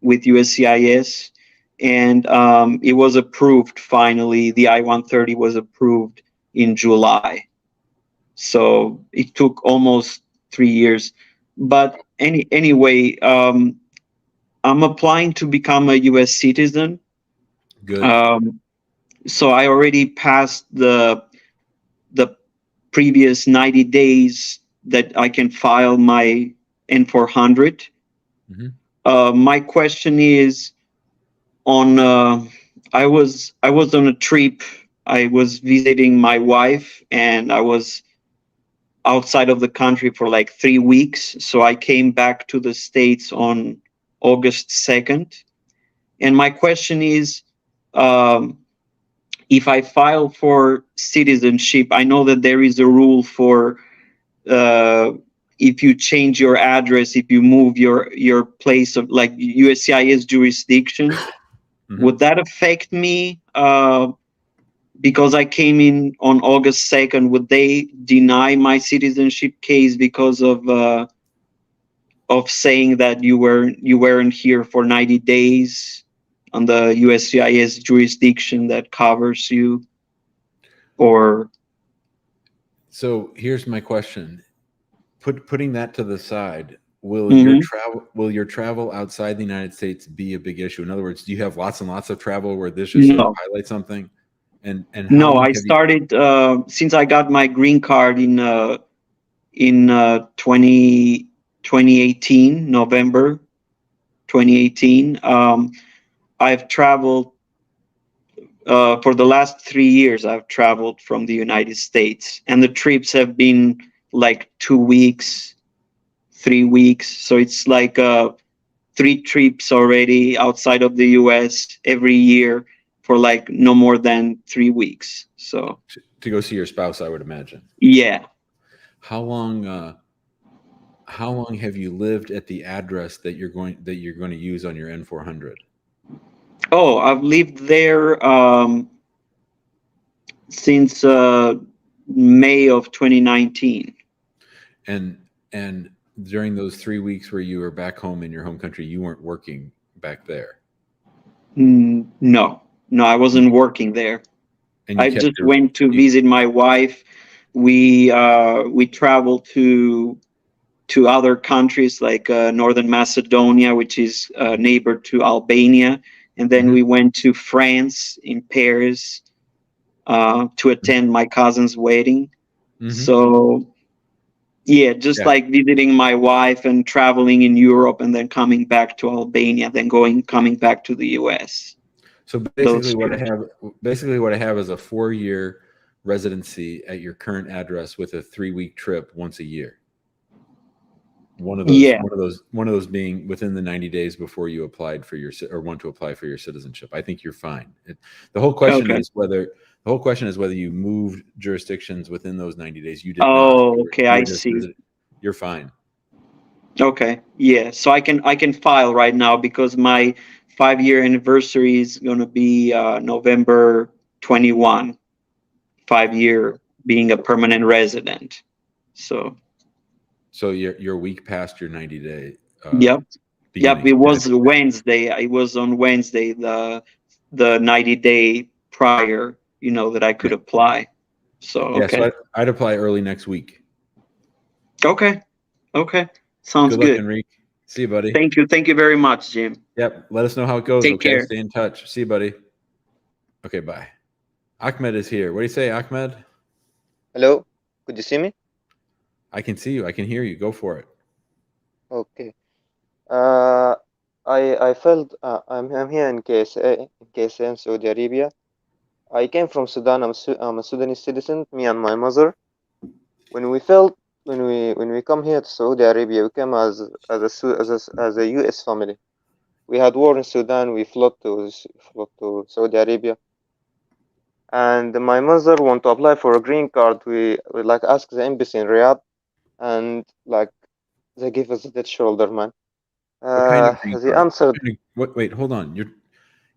S8: with USCIS, and it was approved finally. The I-130 was approved in July. So it took almost 3 years. But anyway, I'm applying to become a U.S. citizen.
S1: Good.
S8: So I already passed the previous 90 days that I can file my N400. Mm-hmm. My question is I was on a trip. I was visiting my wife, and I was outside of the country for like 3 weeks. So I came back to the States on August 2nd. And my question is, if I file for citizenship, I know that there is a rule for if you change your address, if you move your place of USCIS jurisdiction, mm-hmm. Would that affect me because I came in on August 2nd, would they deny my citizenship case because of saying that you weren't here for 90 days on the USCIS jurisdiction that covers you? Or
S1: So here's my question. Putting that to the side, will
S8: Mhm.
S1: your travel outside the United States be a big issue? In other words, do you have lots and lots of travel where this just sort of
S8: No,
S1: highlights something? And how
S8: no,
S1: long
S8: I
S1: have you
S8: started since I got my green card in 2018, November 2018. I've traveled for the last 3 years. I've traveled from the United States, and the trips have been like 2 weeks, 3 weeks. So it's like 3 trips already outside of the US every year for like no more than 3 weeks. So
S1: to go see your spouse, I would imagine.
S8: yeah.
S1: How long have you lived at the address that you're going to use on your N400?
S8: Oh, I've lived there since May of 2019.
S1: And during those 3 weeks where you were back home in your home country, you weren't working back there.
S8: No, I wasn't working there.
S1: And
S8: I just went to visit my wife. We traveled to other countries like Northern Macedonia, which is a neighbor to Albania, and then we went to France in Paris to attend my cousin's wedding. So yeah, just like visiting my wife and traveling in Europe, and then coming back to Albania, then coming back to the US.
S1: So basically what I have is a 4-year residency at your current address with a 3-week trip once a year. One of those being within the 90 days before you applied for or want to apply for your citizenship. I think you're fine. The whole question is whether you moved jurisdictions within those 90 days. You did not.
S8: Oh, okay, I see.
S1: You're fine.
S8: Okay, yeah. So I can file right now because my 5-year anniversary is going to be November 21. 5-year being a permanent resident. So
S1: you're a week past your 90-day.
S8: Yep.
S1: Beginning.
S8: It was Wednesday. It was on Wednesday, the 90-day prior, that I could apply. So okay.
S1: So I'd apply early next week.
S8: Okay. Sounds
S1: Good luck,
S8: good.
S1: Enrique. See you, buddy.
S8: Thank you very much, Jim.
S1: Yep. Let us know how it goes.
S8: Take care.
S1: Stay in touch. See you, buddy. Okay, bye. Ahmed is here. What do you say, Ahmed?
S9: Hello, could you see me?
S1: I can see you. I can hear you. Go for it.
S9: Okay. I felt I'm here in KSA in Saudi Arabia. I came from Sudan. I'm a Sudanese citizen. Me and my mother. When we come here to Saudi Arabia, we came as a U.S. family. We had war in Sudan. We fled to Saudi Arabia. And my mother want to apply for a green card. We like ask the embassy in Riyadh, and like they give us a dead shoulder, man.
S1: What kind of green
S9: They
S1: card?
S9: answered.
S1: Wait, hold on.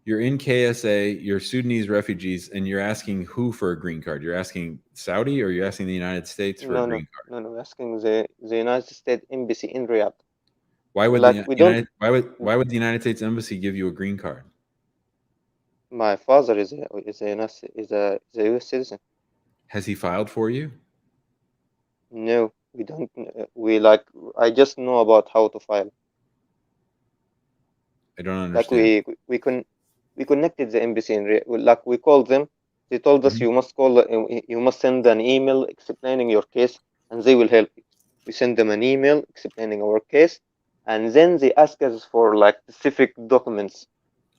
S1: You're in KSA. You're Sudanese refugees, and you're asking who for a green card? You're asking Saudi, or you're asking the United States for a green card?
S9: No. We're asking the United States embassy in Riyadh.
S1: Why would why would the United States embassy give you a green card?
S9: My father is a U.S. citizen.
S1: Has he filed for you?
S9: No, we don't. I just know about how to file.
S1: I don't understand.
S9: Like we connected the embassy in like we called them. They told us you must send an email explaining your case, and they will help you. We send them an email explaining our case, and then they ask us for like specific documents,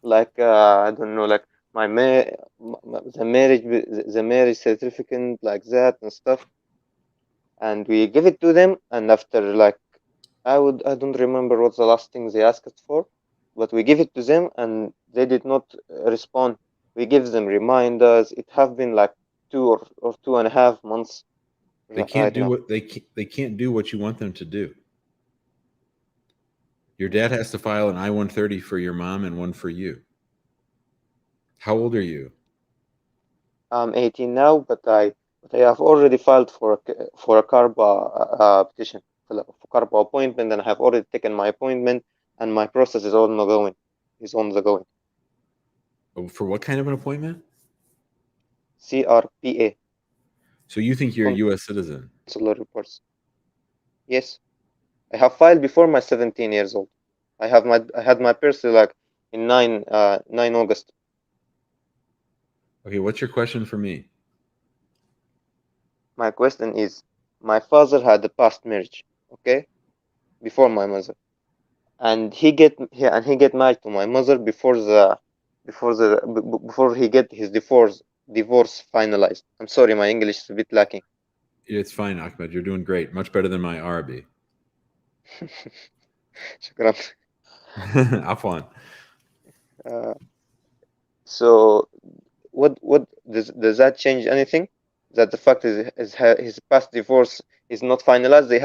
S9: like I don't know, like the marriage certificate, like that and stuff. And we give it to them, and after like I don't remember what's the last thing they asked for, but we give it to them and they did not respond. We give them reminders. It have been like 2.5 months.
S1: They can't do what they can't do what you want them to do. Your dad has to file an I-130 for your mom and one for you. How old are you?
S9: I'm 18 now, but I have already filed for a CARBA petition, for CARBA appointment, and I have already taken my appointment, and my process is ongoing.
S1: Oh, for what kind of an appointment?
S9: CRPA.
S1: So you think you're a U.S. citizen?
S9: Consular reports. Yes, I have filed before my 17 years old. I had my birthday like in 9 August.
S1: Okay, what's your question for me?
S9: My question is, my father had a past marriage, okay, before my mother, and he get married to my mother before he get his divorce finalized. I'm sorry, my English is a bit lacking.
S1: It's fine, Ahmed. You're doing great. Much better than my Arabic.
S9: Shukran.
S1: Afwan.
S9: So what does that change anything? That the fact is his past divorce is not finalized. They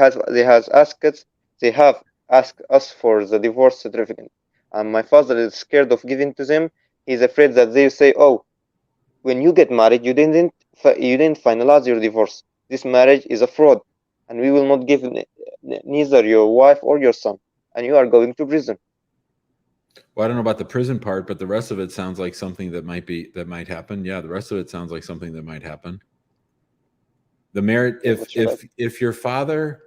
S9: have asked us for the divorce certificate, and my father is scared of giving to them. He's afraid that they say, "Oh, when you get married, you didn't finalize your divorce. This marriage is a fraud, and we will not give neither your wife or your son, and you are going to prison."
S1: Well, I don't know about the prison part, but the rest of it sounds like something that might happen. Yeah, the rest of it sounds like something that might happen. The marriage, if your father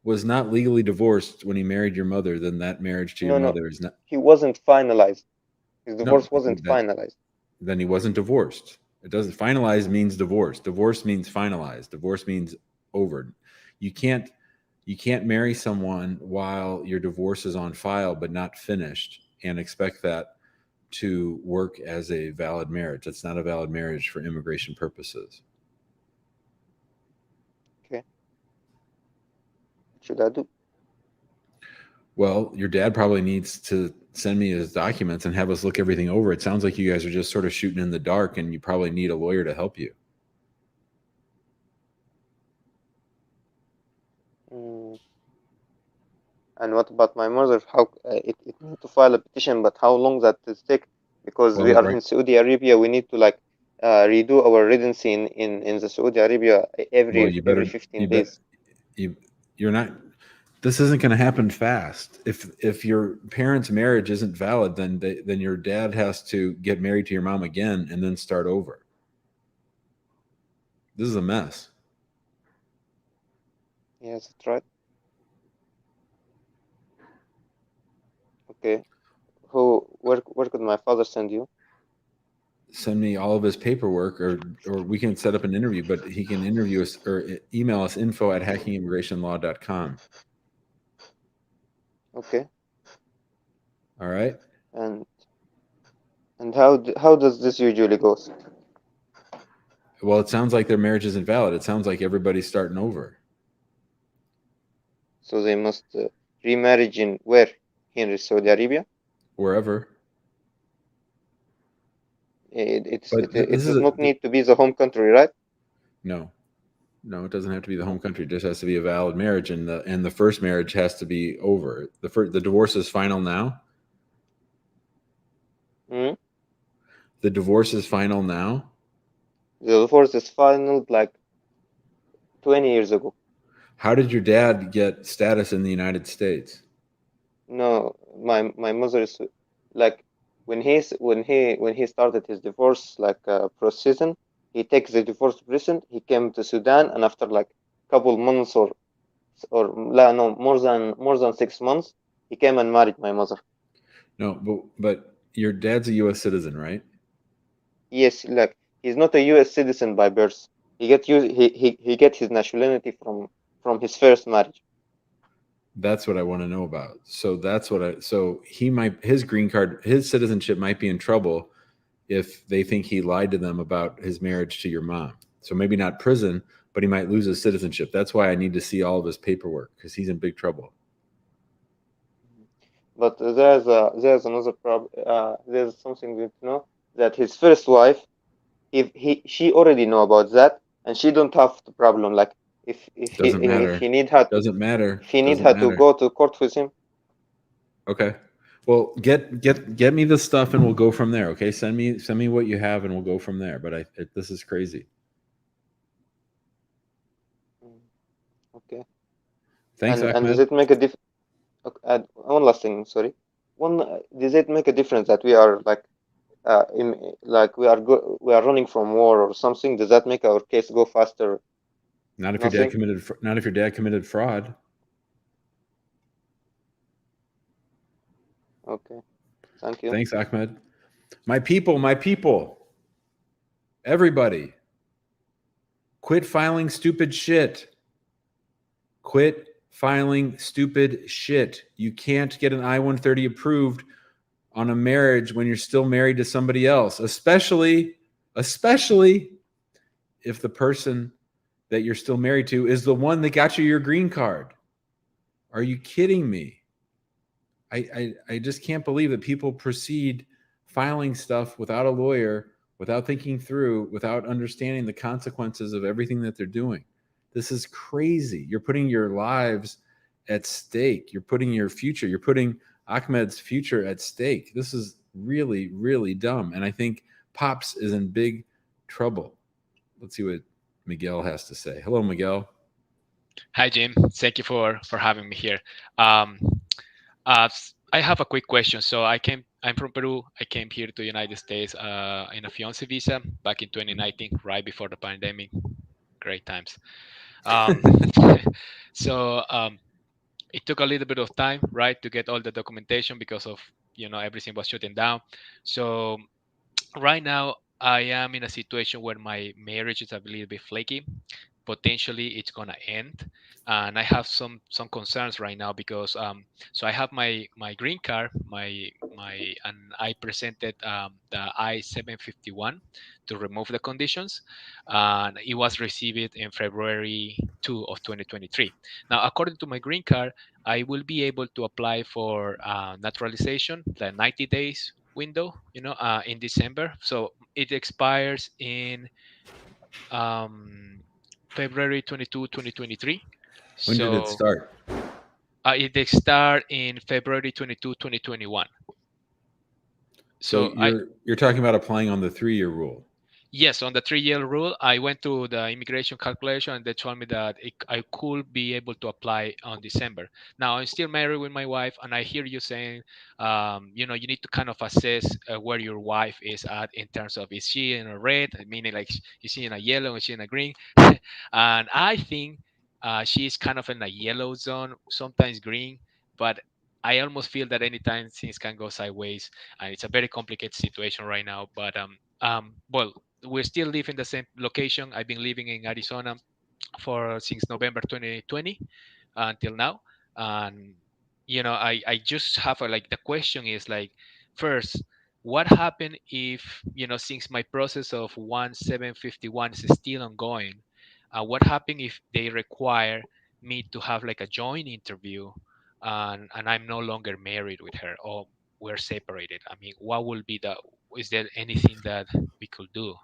S1: was not legally divorced when he married your mother, then that marriage to your mother is not.
S9: He wasn't finalized. His divorce wasn't finalized.
S1: Then he wasn't divorced. It doesn't finalize means divorce. Divorce means finalized. Divorce means over. You can't marry someone while your divorce is on file but not finished and expect that to work as a valid marriage. It's not a valid marriage for immigration purposes.
S9: Okay. What should I do?
S1: Well, your dad probably needs to send me his documents and have us look everything over. It sounds like you guys are just sort of shooting in the dark, and you probably need a lawyer to help you.
S9: And what about my mother? How it need to file a petition, but how long that will take? Because we are in Saudi Arabia, we need to redo our residency in the Saudi Arabia every 15 days.
S1: You're not. This isn't going to happen fast. If your parents' marriage isn't valid, then your dad has to get married to your mom again and then start over. This is a mess.
S9: Yes, that's right. Okay. Where could my father send you?
S1: Send me all of his paperwork, or we can set up an interview, but he can interview us or email us info@hackingimmigrationlaw.com.
S9: Okay.
S1: All right.
S9: And how does this usually go?
S1: Well, it sounds like their marriage isn't valid. It sounds like everybody's starting over.
S9: So they must remarriage in where? Here in Saudi Arabia?
S1: Wherever.
S9: It does not need to be the home country, right?
S1: No, it doesn't have to be the home country. It just has to be a valid marriage, and the first marriage has to be over. The divorce is final now. The divorce is final now.
S9: The divorce is final like 20 years ago.
S1: How did your dad get status in the United States?
S9: No, my mother is like when he started his divorce process, he takes the divorce process. He came to Sudan, and after like couple months or more than 6 months, he came and married my mother.
S1: No, but your dad's a U.S. citizen, right?
S9: Yes, like he's not a U.S. citizen by birth. He get his nationality from his first marriage.
S1: That's what I want to know about. So his green card, his citizenship might be in trouble if they think he lied to them about his marriage to your mom. So maybe not prison, but he might lose his citizenship. That's why I need to see all of his paperwork, because he's in big trouble.
S9: But there's another problem. There's something good to know, that his first wife, she already know about that, and she don't have the problem. Like if he need her
S1: doesn't matter.
S9: If he need her to go to court with him.
S1: Okay. Well, get me the stuff and we'll go from there. Okay, send me what you have and we'll go from there. But this is crazy.
S9: Okay.
S1: Thanks,
S9: And
S1: Ahmed.
S9: does it make a difference? One last thing, sorry. Does it make a difference that we are like we are running from war or something? Does that make our case go faster?
S1: Not if
S9: Nothing?
S1: not if your dad committed fraud.
S9: Okay. Thank you.
S1: Thanks, Ahmed. My people, everybody, quit filing stupid shit. Quit filing stupid shit. You can't get an I-130 approved on a marriage when you're still married to somebody else, especially if the person that you're still married to is the one that got you your green card. Are you kidding me? I just can't believe that people proceed filing stuff without a lawyer, without thinking through, without understanding the consequences of everything that they're doing. This is crazy. You're putting your lives at stake. You're putting your future, you're putting Ahmed's future at stake. This is really, really dumb. And I think Pops is in big trouble. Let's see what Miguel has to say. Hello, Miguel.
S10: Hi, Jim. Thank you for having me here. I have a quick question. So I'm from Peru. I came here to the United States in a fiancé visa back in 2019, right before the pandemic. Great times. So it took a little bit of time, right, to get all the documentation because of, everything was shutting down. So right now I am in a situation where my marriage is a little bit flaky. Potentially it's gonna end, and I have some concerns right now because so I have my green card, and I presented the I-751 to remove the conditions, and it was received in February 2 of 2023. Now, according to my green card, I will be able to apply for naturalization, the 90 days window, in December. So it expires in February 22, 2023.
S1: When did it start?
S10: It start in February 22, 2021.
S1: So you're talking about applying on the 3-year rule.
S10: Yes, on the 3-year rule, I went to the immigration calculation and they told me that I could be able to apply on December. Now, I'm still married with my wife, and I hear you saying, you need to kind of assess where your wife is at in terms of, is she in a red, meaning like, is she in a yellow, is she in a green? And I think she's kind of in a yellow zone, sometimes green, but I almost feel that anytime things can go sideways, and it's a very complicated situation right now. But well, we still live in the same location. I've been living in Arizona since November 2020 until now. And I just have the question is like, first, what happened if, since my process of 1751 is still ongoing, what happened if they require me to have like a joint interview, and I'm no longer married with her, or we're separated? I mean, what will be is there anything that we could do?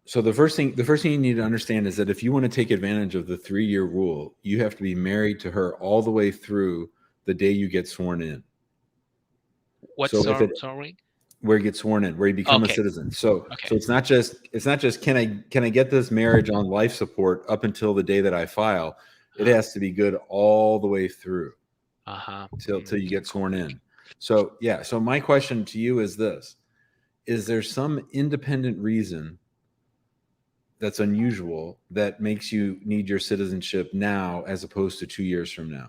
S1: So the first thing you need to understand is that if you want to take advantage of the 3-year rule, you have to be married to her all the way through the day you get sworn in.
S10: What's sorry?
S1: Where you get sworn in, where you become a citizen. So it's not just can I get this marriage on life support up until the day that I file. It has to be good all the way through till you get sworn in. So yeah. So my question to you is this: is there some independent reason that's unusual that makes you need your citizenship now as opposed to 2 years from now?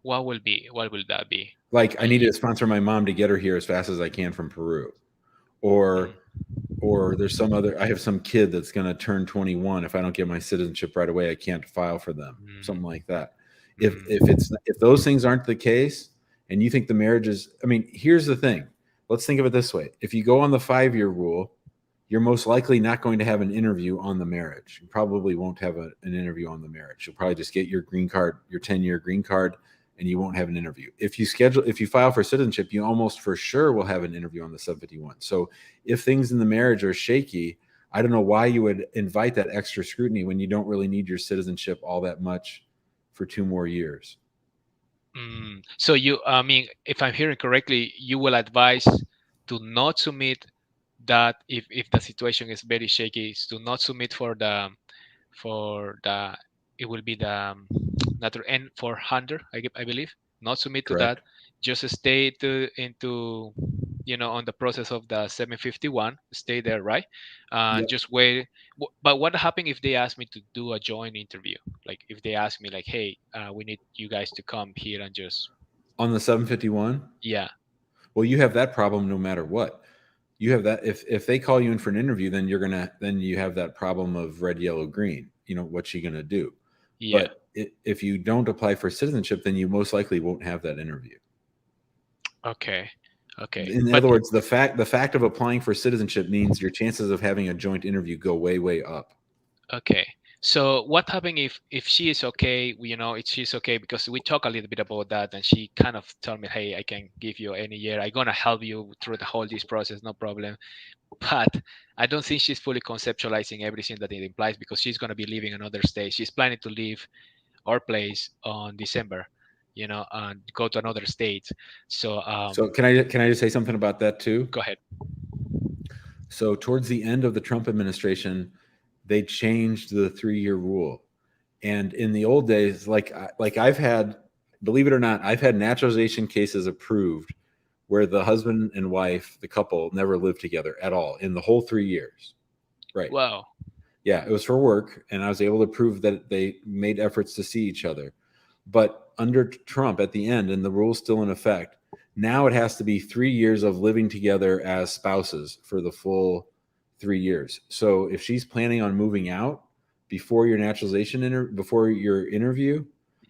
S10: What will that be?
S1: Like, I need to sponsor my mom to get her here as fast as I can from Peru, or there's some other, I have some kid that's going to turn 21. If I don't get my citizenship right away, I can't file for them. Something like that. If those things aren't the case, and you think the marriage is, I mean, here's the thing. Let's think of it this way. If you go on the 5-year rule, you're most likely not going to have an interview on the marriage. You probably won't have an interview on the marriage. You'll probably just get your green card, your 10-year green card, and you won't have an interview. If you file for citizenship, you almost for sure will have an interview on the 751. So if things in the marriage are shaky, I don't know why you would invite that extra scrutiny when you don't really need your citizenship all that much for 2 more years.
S10: So you, I mean, if I'm hearing correctly, you will advise to not submit that if the situation is very shaky, is to not submit for the it will be the natural N for hunter, I believe. Not submit to that.
S1: Correct.
S10: Just stay to into on the process of the 751. Stay there, right?
S1: Yep.
S10: Just wait. But what happen if they ask me to do a joint interview? Like if they ask me like, hey, we need you guys to come here and just
S1: On the 751,
S10: yeah.
S1: well, you have that problem no matter what. You have that if they call you in for an interview, then you have that problem of red, yellow, green. What's she gonna do?
S10: Yeah.
S1: But if you don't apply for citizenship, then you most likely won't have that interview.
S10: Okay. Okay.
S1: In
S10: But
S1: other words, the fact of applying for citizenship means your chances of having a joint interview go way, way up.
S10: okay. So what happened if she is okay? If she's okay, because we talk a little bit about that, and she kind of told me, "Hey, I can give you any year. I'm gonna help you through the whole this process, no problem." But I don't think she's fully conceptualizing everything that it implies, because she's gonna be leaving another state. She's planning to leave our place on December, and go to another state. So
S1: So can I just say something about that too?
S10: go ahead.
S1: So towards the end of the Trump administration, they changed the 3-year rule. And in the old days, like I've had, believe it or not, I've had naturalization cases approved where the husband and wife, the couple, never lived together at all in the whole 3 years. Right.
S10: Wow.
S1: Yeah, it was for work, and I was able to prove that they made efforts to see each other. But under Trump at the end, and the rule's still in effect, now it has to be 3 years of living together as spouses for the full 3 years. So if she's planning on moving out before your before your interview,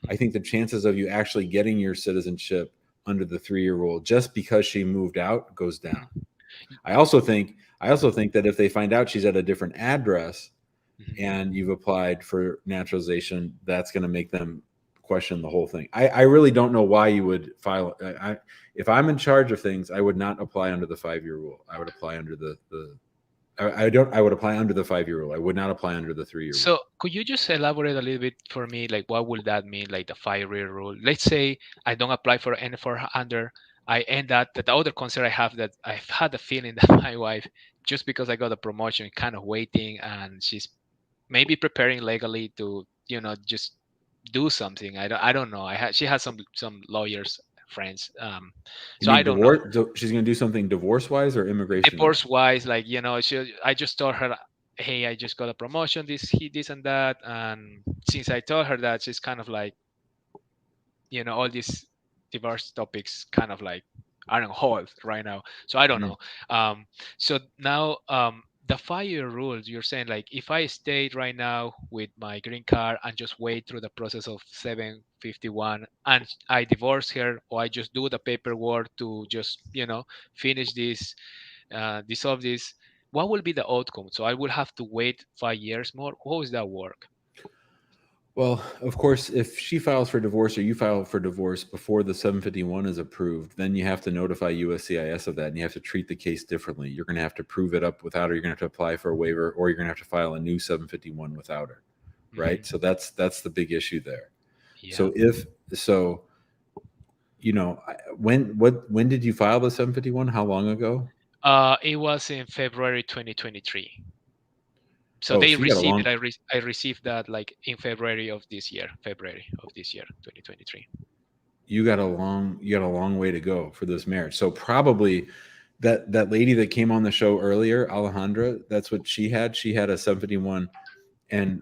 S1: I think the chances of you actually getting your citizenship under the 3-year rule just because she moved out goes down. I also think that if they find out she's at a different address and you've applied for naturalization, that's going to make them question the whole thing. I really don't know why you would file. If I'm in charge of things, I would not apply under the 5-year rule. I would apply under I would apply under the 5-year rule. I would not apply under the 3-year rule.
S10: So could you just elaborate a little bit for me, like what would that mean, like the 5-year rule? Let's say I don't apply for any for under. I end up that the other concern I have, that I've had the feeling that my wife, just because I got a promotion, kind of waiting, and she's maybe preparing legally to just do something. I don't know. She has some lawyers friends.
S1: You
S10: So
S1: mean
S10: I don't know.
S1: She's going to do something divorce wise or immigration?
S10: Divorce wise, like I just told her, hey, I just got a promotion, this and that, and since I told her that, she's kind of like, all these divorce topics kind of like are on hold right now. So I don't know. So now the 5-year rules, you're saying, like, if I stayed right now with my green card and just wait through the process of 751 and I divorce her, or I just do the paperwork to just finish this, dissolve this, what will be the outcome? So I will have to wait 5 years more. How does that work?
S1: Well, of course, if she files for divorce or you file for divorce before the 751 is approved, then you have to notify USCIS of that, and you have to treat the case differently. You're going to have to prove it up without her. You're going to have to apply for a waiver, or you're going to have to file a new 751 without her, right? So that's the big issue there.
S10: Yeah.
S1: When did you file the 751? How long ago?
S10: It was in February 2023. So
S1: Oh,
S10: they
S1: so you got a
S10: received
S1: long-
S10: it. I received that like in February of this year, 2023.
S1: You got a long way to go for this marriage. So probably that lady that came on the show earlier, Alejandra, that's what she had. She had a 751, and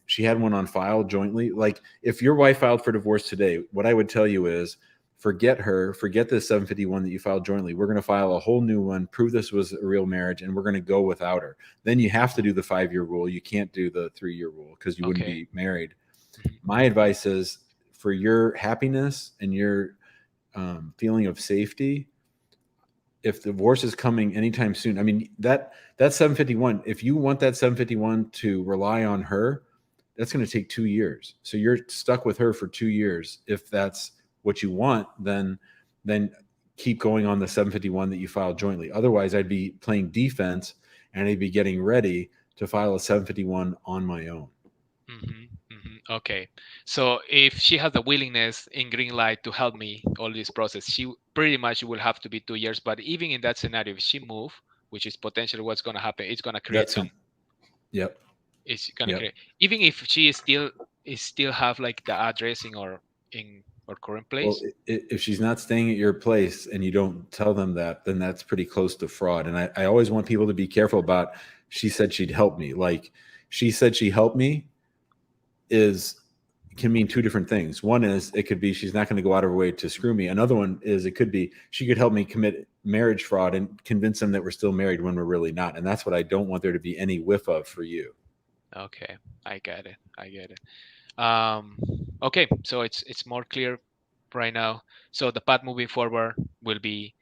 S1: she had one on file jointly. Like, if your wife filed for divorce today, what I would tell you is forget the 751 that you filed jointly. We're going to file a whole new one, prove this was a real marriage, and we're going to go without her. Then you have to do the 5-year rule. You can't do the 3-year rule because you wouldn't be married. My advice is, for your happiness and your feeling of safety, if divorce is coming anytime soon, I mean, that 751, if you want that 751 to rely on her, that's going to take 2 years. So you're stuck with her for 2 years. If that's what you want, then keep going on the 751 that you filed jointly. Otherwise, I'd be playing defense, and I'd be getting ready to file a 751 on my own.
S10: Okay. So if she has the willingness in green light to help me all this process, she pretty much will have to be 2 years. But even in that scenario, if she move, which is potentially what's going to happen, it's going to create
S1: That's
S10: some.
S1: Yep.
S10: It's going to
S1: Yep.
S10: create. Even if she is still have like the address in her current
S1: Well,
S10: place.
S1: if she's not staying at your place and you don't tell them that, then that's pretty close to fraud. And I always want people to be careful about, she said she'd help me. Like, she said she helped me can mean two different things. One is it could be she's not going to go out of her way to screw me. Another one is it could be she could help me commit marriage fraud and convince them that we're still married when we're really not. And that's what I don't want there to be any whiff of for you.
S10: Okay, I get it. I get it. Okay, so it's more clear right now. So the path moving forward will be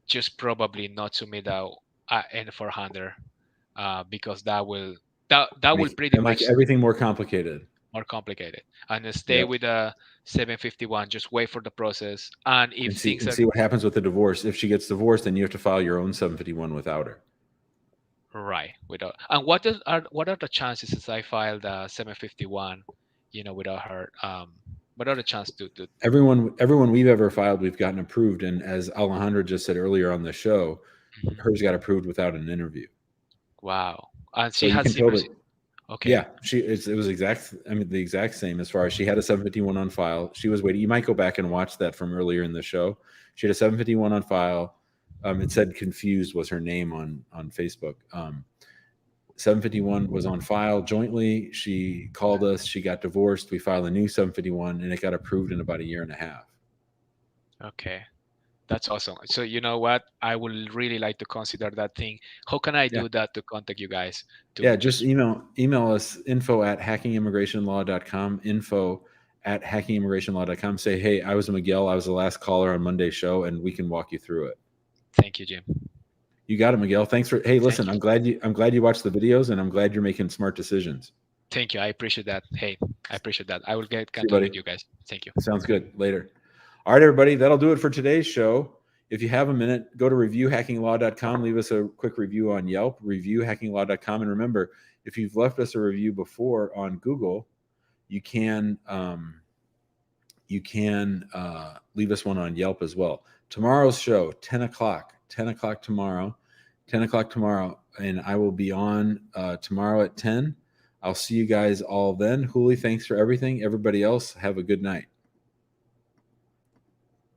S10: just probably not submit a N400 because that will pretty
S1: make
S10: much
S1: everything more complicated.
S10: more complicated, and then stay with a 751. Just wait for the process, and if
S1: see
S10: things are
S1: what happens with the divorce. If she gets divorced, then you have to file your own 751 without her.
S10: right without. And what are the chances as I filed the 751, without her? What are the chances to
S1: everyone we've ever filed, we've gotten approved, and as Alejandra just said earlier on the show, hers got approved without an interview.
S10: Wow. And
S1: So
S10: she has similar. Okay.
S1: Yeah, it was the exact same as far as she had a 751 on file. She was waiting. You might go back and watch that from earlier in the show. She had a 751 on file. It said confused was her name on Facebook. 751 was on file jointly. She called us. She got divorced. We filed a new 751, and it got approved in about a year and a half.
S10: Okay. That's awesome. So you know what? I would really like to consider that thing. How can I do that to contact you guys?
S1: Just email us info@hackingimmigrationlaw.com, info@hackingimmigrationlaw.com. Say, hey, I was Miguel. I was the last caller on Monday's show, and we can walk you through it.
S10: Thank you, Jim.
S1: You got it, Miguel. Thanks for. Hey, listen, I'm glad you watched the videos, and I'm glad you're making smart decisions.
S10: Thank you. I appreciate that. Hey, I appreciate that. I will get contact with you guys. Thank you.
S1: Sounds good. Later. All right, everybody. That'll do it for today's show. If you have a minute, go to reviewhackinglaw.com. Leave us a quick review on Yelp, reviewhackinglaw.com. And remember, if you've left us a review before on Google, you can leave us one on Yelp as well. Tomorrow's show, 10 o'clock tomorrow, and I will be on tomorrow at 10. I'll see you guys all then. Huli, thanks for everything. Everybody else, have a good night.